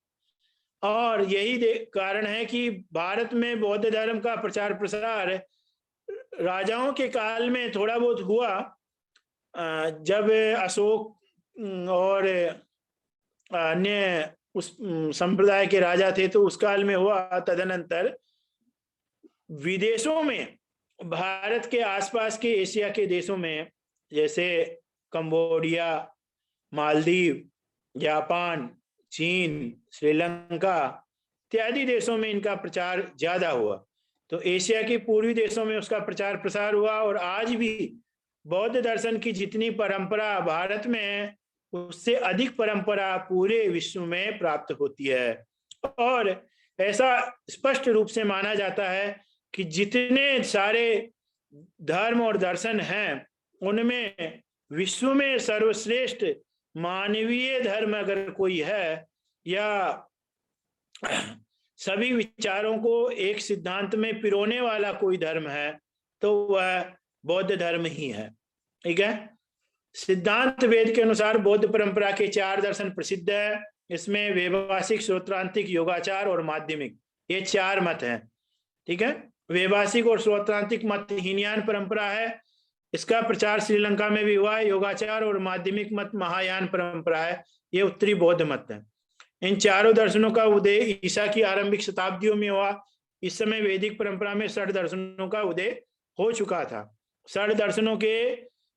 और यही कारण है कि भारत में बौद्ध धर्म का प्रचार प्रसार राजाओं के काल में थोड़ा बहुत हुआ, जब अशोक और अन्य उस संप्रदाय के राजा थे तो उस काल में हुआ। तदनंतर विदेशों में, भारत के आसपास के एशिया के देशों में, जैसे कंबोडिया, मालदीव, जापान, चीन, श्रीलंका इत्यादि देशों में इनका प्रचार ज्यादा हुआ। तो एशिया के पूर्वी देशों में उसका प्रचार प्रसार हुआ, और आज भी बौद्ध दर्शन की जितनी परंपरा भारत में है, उससे अधिक परंपरा पूरे विश्व में प्राप्त होती है। और ऐसा स्पष्ट रूप से माना जाता है कि जितने सारे धर्म और दर्शन हैं, उनमें विश्व में सर्वश्रेष्ठ मानवीय धर्म अगर कोई है, या सभी विचारों को एक सिद्धांत में पिरोने वाला कोई धर्म है, तो वह बौद्ध धर्म ही है। ठीक है। सिद्धांत वेद के अनुसार बौद्ध परंपरा के 4 दर्शन प्रसिद्ध है। इसमें वैभाषिक, श्रोत्रांतिक, योगाचार और माध्यमिक, ये 4 मत हैं। ठीक है। वैभाषिक और श्रोत्रांतिक मत हीनयान परंपरा है, इसका प्रचार श्रीलंका में भी हुआ है। योगाचार और माध्यमिक मत महायान परंपरा है, ये उत्तरी बौद्ध मत है। इन चारों दर्शनों का उदय ईसा की आरंभिक शताब्दियों में हुआ। इस समय वैदिक परंपरा में 6 दर्शनों का उदय हो चुका था। 6 दर्शनों के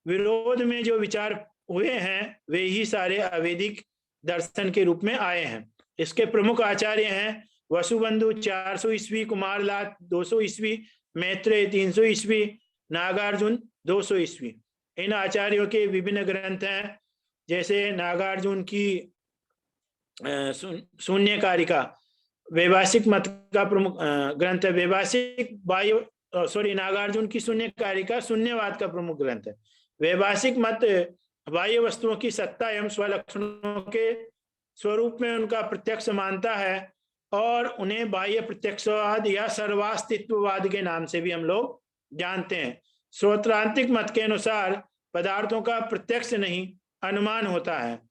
विरोध में जो विचार हुए हैं, वे ही सारे अवैदिक दर्शन के रूप में आए हैं। इसके प्रमुख आचार्य हैं वसुबंधु 400 ईस्वी, कुमारलाल 200 ईस्वी, मैत्रेय 300 ईस्वी, नागार्जुन 200 ईस्वी। इन आचार्यों के विभिन्न ग्रंथ हैं, जैसे नागार्जुन की शून्यकारिका वैभाषिक मत का प्रमुख ग्रंथ है। नागार्जुन की शून्यकारिका शून्यवाद का प्रमुख ग्रंथ है। वैभाषिक मत बाह्य वस्तुओं की सत्ता एवं स्वलक्षणों के स्वरूप में उनका प्रत्यक्ष मानता है, और उन्हें बाह्य प्रत्यक्षवाद या सर्वास्तित्ववाद के नाम से भी हम लोग जानते हैं। श्रोत्रांतिक मत के अनुसार पदार्थों का प्रत्यक्ष नहीं, अनुमान होता है,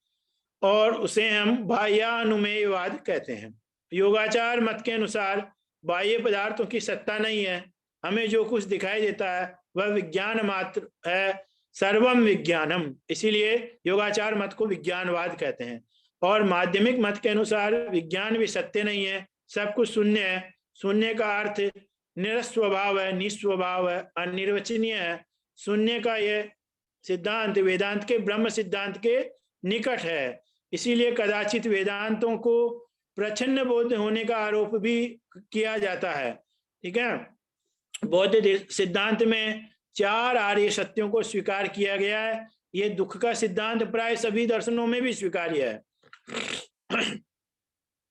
और उसे हम बाह्यानुमेयवाद कहते हैं। योगाचार मत के अनुसार बाह्य पदार्थों की सत्ता नहीं है, हमें जो कुछ दिखाई देता है वह विज्ञान मात्र है, सर्वम विज्ञानम, इसीलिए योगाचार मत को विज्ञानवाद कहते हैं। और माध्यमिक मत के अनुसार विज्ञान भी सत्य नहीं है, सब कुछ शून्य है। शून्य का अर्थ निरस्वभाव है, निस्वभाव है, अनिर्वचनीय है। शून्य का यह सिद्धांत वेदांत के ब्रह्म सिद्धांत के निकट है, इसीलिए कदाचित वेदांतों को प्रच्छन्न बौद्ध होने का आरोप भी किया जाता है। ठीक है। बौद्ध सिद्धांत में 4 आर्य सत्यों को स्वीकार किया गया है। ये दुख का सिद्धांत प्राय सभी दर्शनों में भी स्वीकार्य है।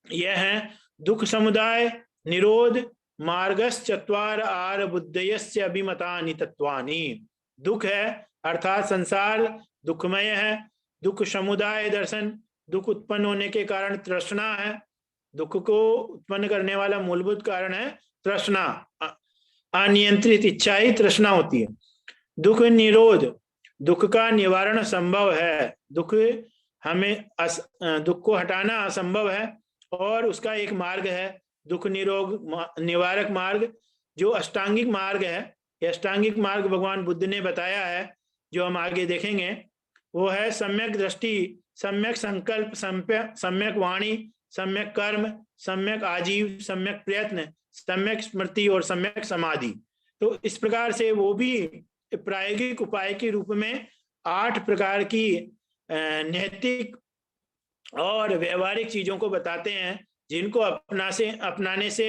यह है दुख समुदाय, निरोध, मार्गस चत्वार आर बुद्धयस्य अभिमतानि तत्वानि। दुख है अर्थात संसार दुखमय है, दुख समुदाय दर्शन दुख उत्पन्न होने के कारण तृष्णा है। दुख को उत्पन्न करने वाला मूलभूत कारण है तृष्णा। अनियंत्रित इच्छा ही तृष्णा होती है। दुख निरोध, दुख का निवारण संभव है। दुख को हटाना असंभव है और उसका एक मार्ग है दुख निवारक मार्ग, जो अष्टांगिक मार्ग है। यह अष्टांगिक मार्ग भगवान बुद्ध ने बताया है, जो हम आगे देखेंगे। वो है सम्यक दृष्टि, सम्यक संकल्प, सम्यक वाणी, सम्यक कर्म, सम्यक आजीव, सम्यक प्रयत्न, सम्यक स्मृति और सम्यक समाधि। तो इस प्रकार से वो भी प्रायोगिक उपाय के रूप में 8 प्रकार की नैतिक और व्यवहारिक चीजों को बताते हैं, जिनको अपनाने से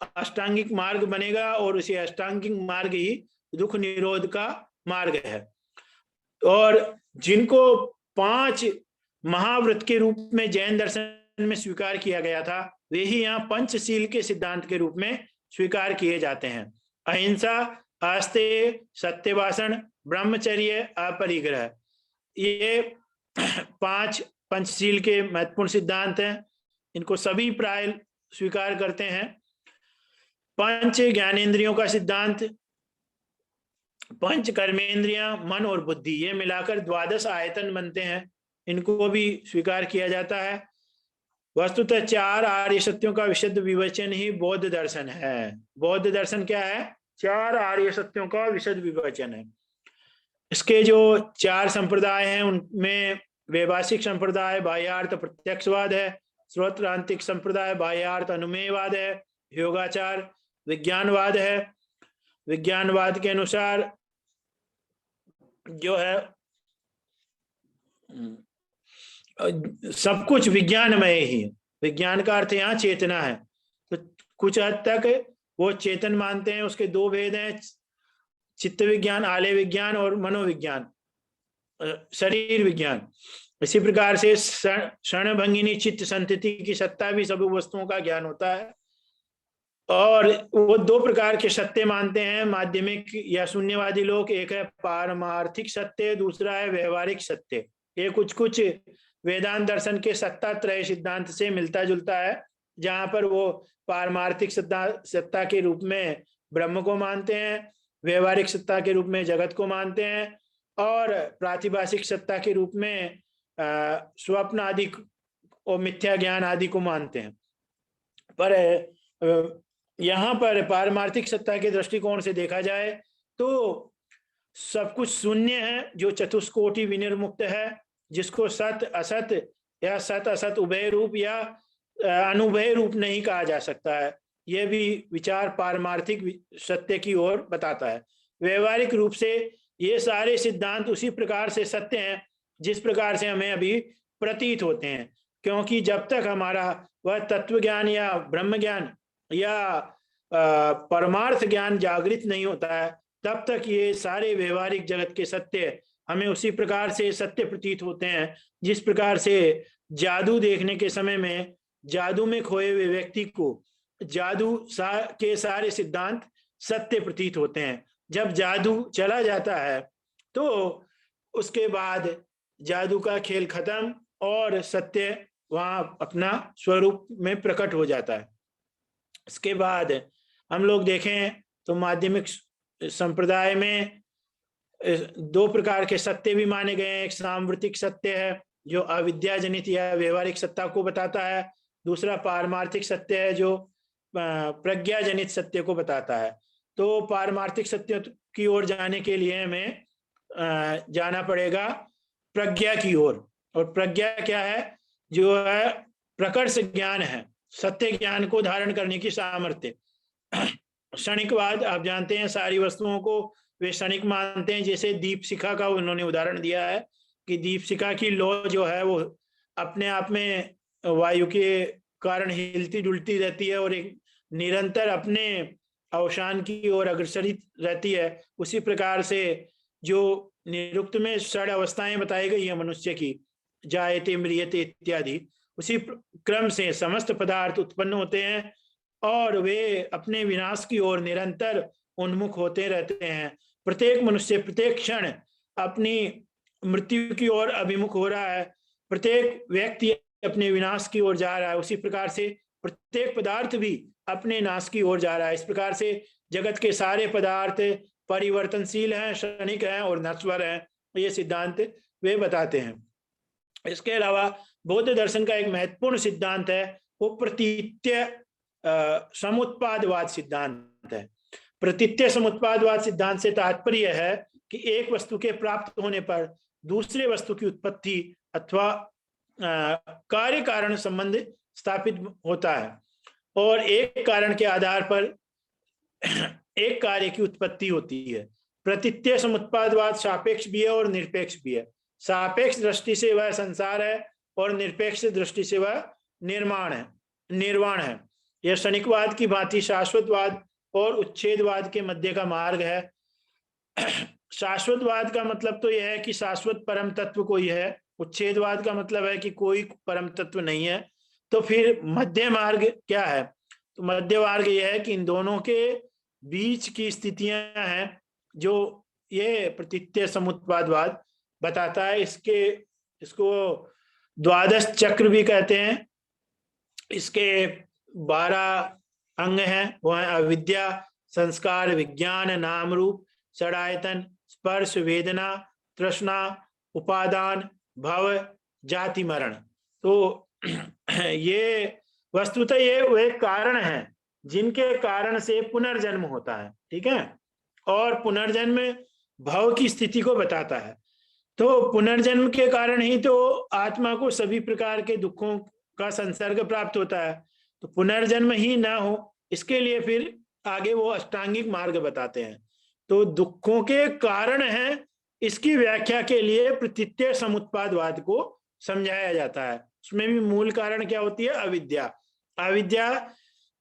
अष्टांगिक मार्ग बनेगा और उसी अष्टांगिक मार्ग ही दुख निरोध का मार्ग है। और जिनको 5 महाव्रत के रूप में जैन दर्शन में स्वीकार किया गया था, वे ही यहाँ पंचशील के सिद्धांत के रूप में स्वीकार किए जाते हैं। अहिंसा, आस्तेय, सत्यभाषण, ब्रह्मचर्य, अपरिग्रह, ये 5 पंचशील के महत्वपूर्ण सिद्धांत हैं। इनको सभी प्राय स्वीकार करते हैं। पंच ज्ञानेंद्रियों का सिद्धांत, पंच कर्मेंद्रियां, मन और बुद्धि, ये मिलाकर 12 आयतन बनते हैं। इनको भी स्वीकार किया जाता है। वस्तुतः 4 आर्य सत्यों का विशुद्ध विवेचन ही बौद्ध दर्शन है। बौद्ध दर्शन क्या है? 4 आर्य सत्यों का विशुद्ध विवेचन है। इसके जो 4 संप्रदाय हैं, उनमें वैभाषिक संप्रदाय बाह्यार्थ प्रत्यक्षवाद है, श्रोत्रांतिक संप्रदाय बाह्यार्थ अनुमेयवाद है, योगाचार विज्ञानवाद है। विज्ञानवाद के अनुसार जो है सब कुछ विज्ञानमय ही है। विज्ञान का अर्थ यहाँ चेतना है। तो कुछ हद तक वो चेतन मानते हैं। उसके 2 भेद हैं, चित्त विज्ञान, आलय विज्ञान और मनोविज्ञान, शरीर विज्ञान। इसी प्रकार से क्षणभंगिनी चित्त संतति की सत्ता भी सभी वस्तुओं का ज्ञान होता है। और वो 2 प्रकार के सत्य मानते हैं माध्यमिक या शून्यवादी लोग। एक है पारमार्थिक सत्य, दूसरा है व्यवहारिक सत्य। ये कुछ वेदांत दर्शन के सत्ता त्रय सिद्धांत से मिलता जुलता है, जहां पर वो पारमार्थिक सत्ता के रूप में ब्रह्म को मानते हैं, व्यवहारिक सत्ता के रूप में जगत को मानते हैं, और प्रातिभाषिक सत्ता के रूप में स्वप्न आदि और मिथ्या ज्ञान आदि को मानते हैं। पर यहाँ पर पारमार्थिक सत्ता के दृष्टिकोण से देखा जाए तो सब कुछ शून्य है, जो चतुष्कोटि विनिर्मुक्त है, जिसको सत असत या सत असत उभय रूप या अनुभय रूप नहीं कहा जा सकता है। यह भी विचार पारमार्थिक सत्य की ओर बताता है। व्यवहारिक रूप से ये सारे सिद्धांत उसी प्रकार से सत्य हैं जिस प्रकार से हमें अभी प्रतीत होते हैं, क्योंकि जब तक हमारा वह तत्व ज्ञान या ब्रह्म ज्ञान या परमार्थ ज्ञान जागृत नहीं होता है, तब तक ये सारे व्यवहारिक जगत के सत्य हमें उसी प्रकार से सत्य प्रतीत होते हैं जिस प्रकार से जादू देखने के समय में जादू में खोए हुए व्यक्ति को जादू के सारे सिद्धांत सत्य प्रतीत होते हैं। जब जादू चला जाता है तो उसके बाद जादू का खेल खत्म और सत्य वहां अपना स्वरूप में प्रकट हो जाता है। इसके बाद हम लोग देखें तो माध्यमिक संप्रदाय में 2 प्रकार के सत्य भी माने गए हैं। एक सांवृतिक सत्य है जो अविद्या जनित या व्यवहारिक सत्ता को बताता है, दूसरा पारमार्थिक सत्य है जो प्रज्ञा जनित सत्य को बताता है। तो पारमार्थिक सत्य की ओर जाने के लिए हमें जाना पड़ेगा प्रज्ञा की ओर। और प्रज्ञा क्या है? जो है प्रकर्ष ज्ञान है, सत्य ज्ञान को धारण करने की सामर्थ्य। क्षणिकवाद, आप जानते हैं सारी वस्तुओं को वे क्षणिक मानते हैं। जैसे दीप शिखा का उन्होंने उदाहरण दिया है कि दीप शिखा की लौ जो है वो अपने आप में वायु के कारण हिलती डुलती रहती है और एक निरंतर अपने अवसान की ओर अग्रसरित रहती है। उसी प्रकार से जो निरुक्त में 6 अवस्थाएं बताई गई है मनुष्य की, जायते म्रियते इत्यादि, उसी क्रम से समस्त पदार्थ उत्पन्न होते हैं और वे अपने विनाश की ओर निरंतर उन्मुख होते रहते हैं। प्रत्येक मनुष्य प्रत्येक क्षण अपनी मृत्यु की ओर अभिमुख हो रहा है। प्रत्येक व्यक्ति अपने विनाश की ओर जा रहा है, उसी प्रकार से प्रत्येक पदार्थ भी अपने नाश की ओर जा रहा है। इस प्रकार से जगत के सारे पदार्थ परिवर्तनशील हैं, क्षणिक हैं और नश्वर हैं, ये सिद्धांत वे बताते हैं। इसके अलावा बौद्ध दर्शन का एक महत्वपूर्ण सिद्धांत है वो प्रतीत्य समुत्पादवाद सिद्धांत है। प्रतीत्य समुत्पादवाद सिद्धांत से तात्पर्य है कि एक वस्तु के प्राप्त होने पर दूसरे वस्तु की उत्पत्ति अथवा कार्य कारण संबंध स्थापित होता है और एक कारण के आधार पर एक कार्य की उत्पत्ति होती है। प्रतीत्य समुत्पादवाद सापेक्ष भी है और निरपेक्ष भी है। सापेक्ष दृष्टि से वह संसार है और निरपेक्ष दृष्टि से वह निर्वाण है। यह क्षणिकवाद की भांति शाश्वतवाद और उच्छेदवाद के मध्य का मार्ग है। शाश्वतवाद का मतलब तो यह है कि शाश्वत परम तत्व कोई है, उच्छेदवाद का मतलब है कि कोई परम तत्व नहीं है। तो फिर मध्य मार्ग क्या है? तो मध्य मार्ग यह है कि इन दोनों के बीच की स्थितियां हैं जो ये प्रतीत्य समुत्पादवाद बताता है। इसको द्वादश चक्र भी कहते हैं। इसके 12 अंग हैं, वो है अविद्या, संस्कार, विज्ञान, नाम रूप, षडायतन, स्पर्श, वेदना, तृष्णा, उपादान, भव, जाति, मरण। तो ये वस्तुतः ये वे कारण हैं जिनके कारण से पुनर्जन्म होता है, ठीक है, और पुनर्जन्म भव की स्थिति को बताता है। तो पुनर्जन्म के कारण ही तो आत्मा को सभी प्रकार के दुखों का संसर्ग प्राप्त होता है। तो पुनर्जन्म ही ना हो इसके लिए फिर आगे वो अष्टांगिक मार्ग बताते हैं। तो दुखों के कारण हैं, इसकी व्याख्या के लिए प्रतीत्य समुत्पादवाद को समझाया जाता है। उसमें भी मूल कारण क्या होती है? अविद्या। अविद्या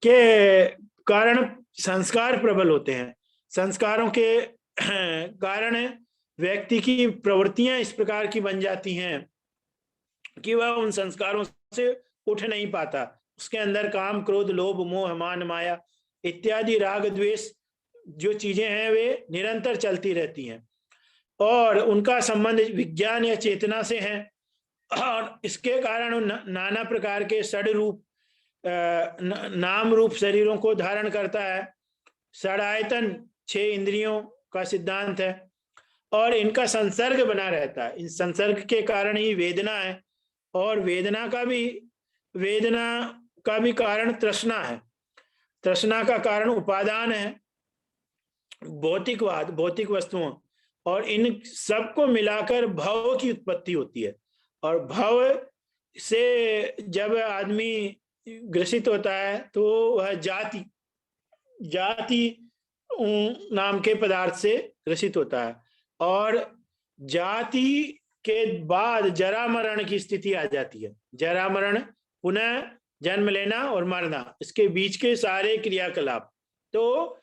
के कारण संस्कार प्रबल होते हैं। संस्कारों के कारण व्यक्ति की प्रवृत्तियां इस प्रकार की बन जाती हैं कि वह उन संस्कारों से उठ नहीं पाता। उसके अंदर काम, क्रोध, लोभ, मोह, मान, माया इत्यादि राग, द्वेष जो चीजें हैं वे निरंतर चलती रहती हैं और उनका संबंध विज्ञान या चेतना से है और इसके कारण नाना प्रकार के षड रूप नाम रूप शरीरों को धारण करता है। षडायतन 6 इंद्रियों का सिद्धांत है और इनका संसर्ग बना रहता है। इन संसर्ग के कारण ही वेदना है और वेदना का भी कारण तृष्णा है। तृष्णा का कारण उपादान है, भौतिकवाद, भौतिक वस्तुओं, और इन सबको मिलाकर भव की उत्पत्ति होती है। और भव से जब आदमी ग्रसित होता है तो वह जाति नाम के पदार्थ से ग्रसित होता है और जाति के बाद जरा मरण की स्थिति आ जाती है। जरा मरण, पुनः जन्म लेना और मरना, इसके बीच के सारे क्रियाकलाप। तो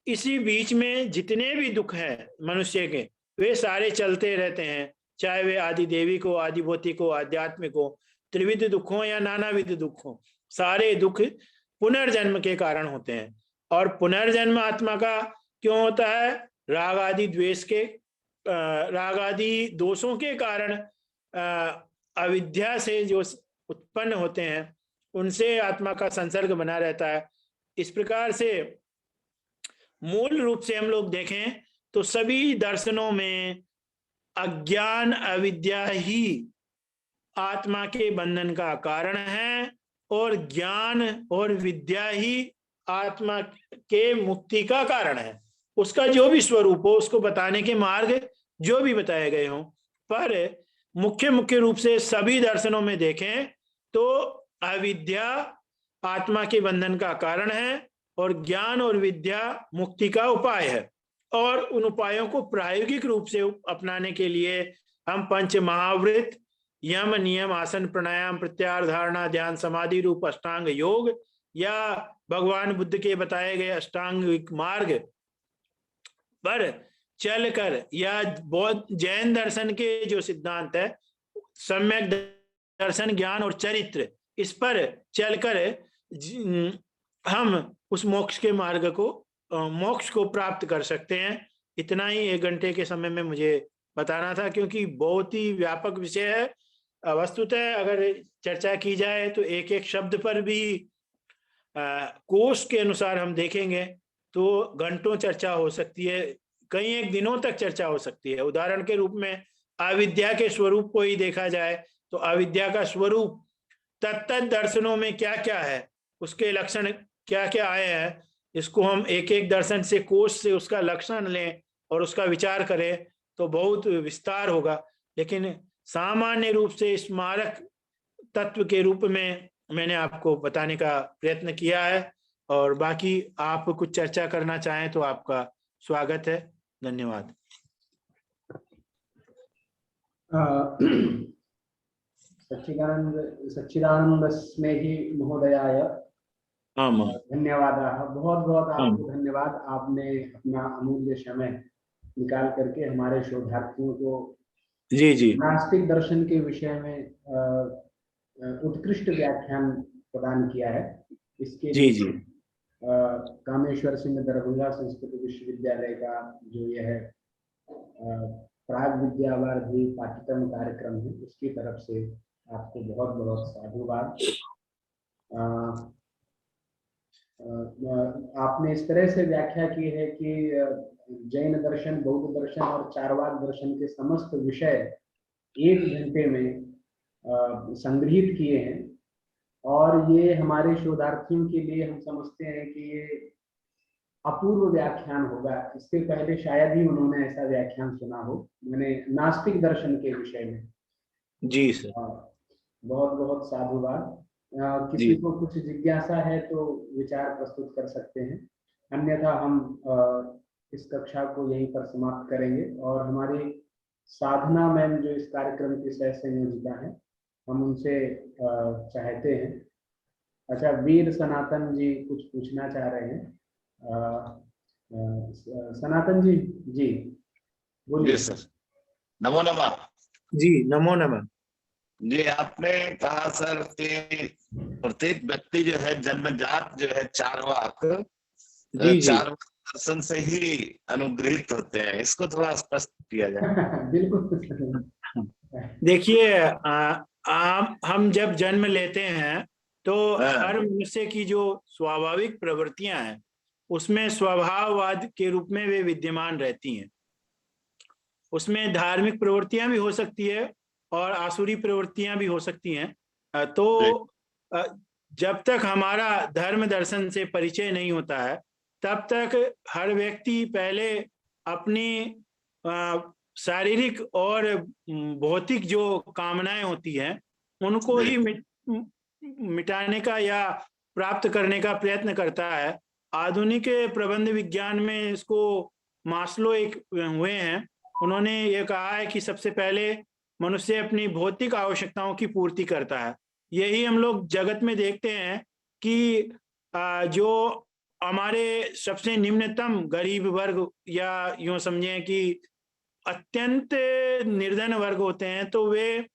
इसी बीच में जितने भी दुख हैं मनुष्य के वे सारे चलते रहते हैं, चाहे वे आदि देवी को, आदि भौतिक हो, आध्यात्मिक हो, त्रिविध दुख हो या नानाविध दुख हो, सारे दुख पुनर्जन्म के कारण होते हैं। और पुनर्जन्म आत्मा का क्यों होता है? राग आदि द्वेष के राग आदि दोषों के कारण अविद्या से जो उत्पन्न होते हैं उनसे आत्मा का संसर्ग बना रहता है। इस प्रकार से मूल रूप से हम लोग देखें तो सभी दर्शनों में अज्ञान, अविद्या ही आत्मा के बंधन का कारण है और ज्ञान और विद्या ही आत्मा के मुक्ति का कारण है। उसका जो भी स्वरूप हो, उसको बताने के मार्ग जो भी बताए गए हों, पर मुख्य रूप से सभी दर्शनों में देखें तो अविद्या आत्मा के बंधन का कारण है और ज्ञान और विद्या मुक्ति का उपाय है। और उन उपायों को प्रायोगिक रूप से अपनाने के लिए हम पंच महावृत, यम, नियम, आसन, प्राणायाम, प्रत्याहार, धारणा, ध्यान, समाधि रूप अष्टांग योग या भगवान बुद्ध के बताए गए अष्टांगिक मार्ग पर चलकर या बौद्ध जैन दर्शन के जो सिद्धांत है सम्यक दर्शन, ज्ञान और चरित्र, इस पर चलकर हम उस मोक्ष के मार्ग को, मोक्ष को प्राप्त कर सकते हैं। इतना ही 1 घंटे के समय में मुझे बताना था, क्योंकि बहुत ही व्यापक विषय है वस्तुतः अगर चर्चा की जाए तो एक एक शब्द पर भी कोश के अनुसार हम देखेंगे तो घंटों चर्चा हो सकती है, कई एक दिनों तक चर्चा हो सकती है। उदाहरण के रूप में अविद्या के स्वरूप को ही देखा जाए तो अविद्या का स्वरूप तत्त दर्शनों में क्या क्या है, उसके लक्षण क्या क्या आए हैं, इसको हम एक एक दर्शन से कोश से उसका लक्षण लें और उसका विचार करें तो बहुत विस्तार होगा। लेकिन सामान्य रूप से स्मारक तत्व के रूप में मैंने आपको बताने का प्रयत्न किया है, और बाकी आप कुछ चर्चा करना चाहें तो आपका स्वागत है। धन्यवाद। सच्चिदानंद स्नेही महोदयाय धन्यवाद। बहुत बहुत आपको धन्यवाद। आपने अपना अमूल्य समय निकाल करके हमारे शोधार्थियों को जी नास्तिक दर्शन के विषय में उत्कृष्ट व्याख्यान प्रदान किया है। इसके लिए कामेश्वर सिंह दरभंगा संस्कृत विश्वविद्यालय का जो यह प्राग विद्यावारिधि पाठ्यक्रम कार्यक्रम है, उसकी तरफ से आपको बहुत बहुत साधुवाद। आपने इस तरह से व्याख्या की है कि जैन दर्शन, बौद्ध दर्शन और चारवाक दर्शन के समस्त विषय 1 घंटे में संग्रहित किए हैं, और ये हमारे शोधार्थियों के लिए हम समझते हैं कि ये अपूर्व व्याख्यान होगा। इससे पहले शायद ही उन्होंने ऐसा व्याख्यान सुना हो, मैंने नास्तिक दर्शन के विषय में। जी सर, बहुत बहुत साधुवाद। किसी को कुछ जिज्ञासा है तो विचार प्रस्तुत कर सकते हैं, अन्यथा हम इस कक्षा को यहीं पर समाप्त करेंगे। और हमारी साधना मैम जो इस कार्यक्रम की सह संयोजिका है, हम उनसे चाहते हैं। अच्छा, वीर सनातन जी कुछ पूछना चाह रहे हैं। सनातन जी, जी बोलिए सर। नमो नमः। जी नमो नमः। जी, आपने कहा सर कि प्रत्येक व्यक्ति जो है जन्मजात जो है चारवाक दर्शन से ही अनुग्रहित होते हैं, इसको थोड़ा स्पष्ट किया जाए। बिल्कुल। देखिए, हम जब जन्म लेते हैं तो हर मनुष्य की जो स्वाभाविक प्रवृत्तियां हैं उसमें स्वभाववाद के रूप में वे विद्यमान रहती हैं। उसमें धार्मिक प्रवृत्तियां भी हो सकती है और आसुरी प्रवृत्तियां भी हो सकती हैं। तो जब तक हमारा धर्म दर्शन से परिचय नहीं होता है तब तक हर व्यक्ति पहले अपनी शारीरिक और भौतिक जो कामनाएं होती हैं उनको ही मिटाने का या प्राप्त करने का प्रयत्न करता है। आधुनिक प्रबंध विज्ञान में इसको मास्लो एक हुए हैं, उन्होंने ये कहा है कि सबसे पहले मनुष्य अपनी भौतिक आवश्यकताओं की पूर्ति करता है। यही हम लोग जगत में देखते हैं कि जो हमारे सबसे निम्नतम गरीब वर्ग या यूं समझें कि अत्यंत निर्धन वर्ग होते हैं, तो वे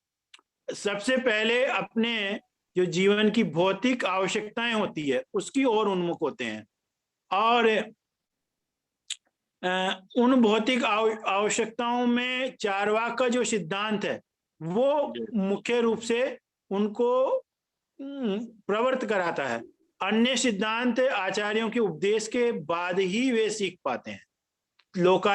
सबसे पहले अपने जो जीवन की भौतिक आवश्यकताएं होती है उसकी ओर उन्मुख होते हैं, और उन भौतिक आवश्यकताओं में चारवाक का जो सिद्धांत है वो मुख्य रूप से उनको प्रवृत्त कराता है। अन्य सिद्धांत आचार्यों के उपदेश के बाद ही वे सीख पाते हैं। लोका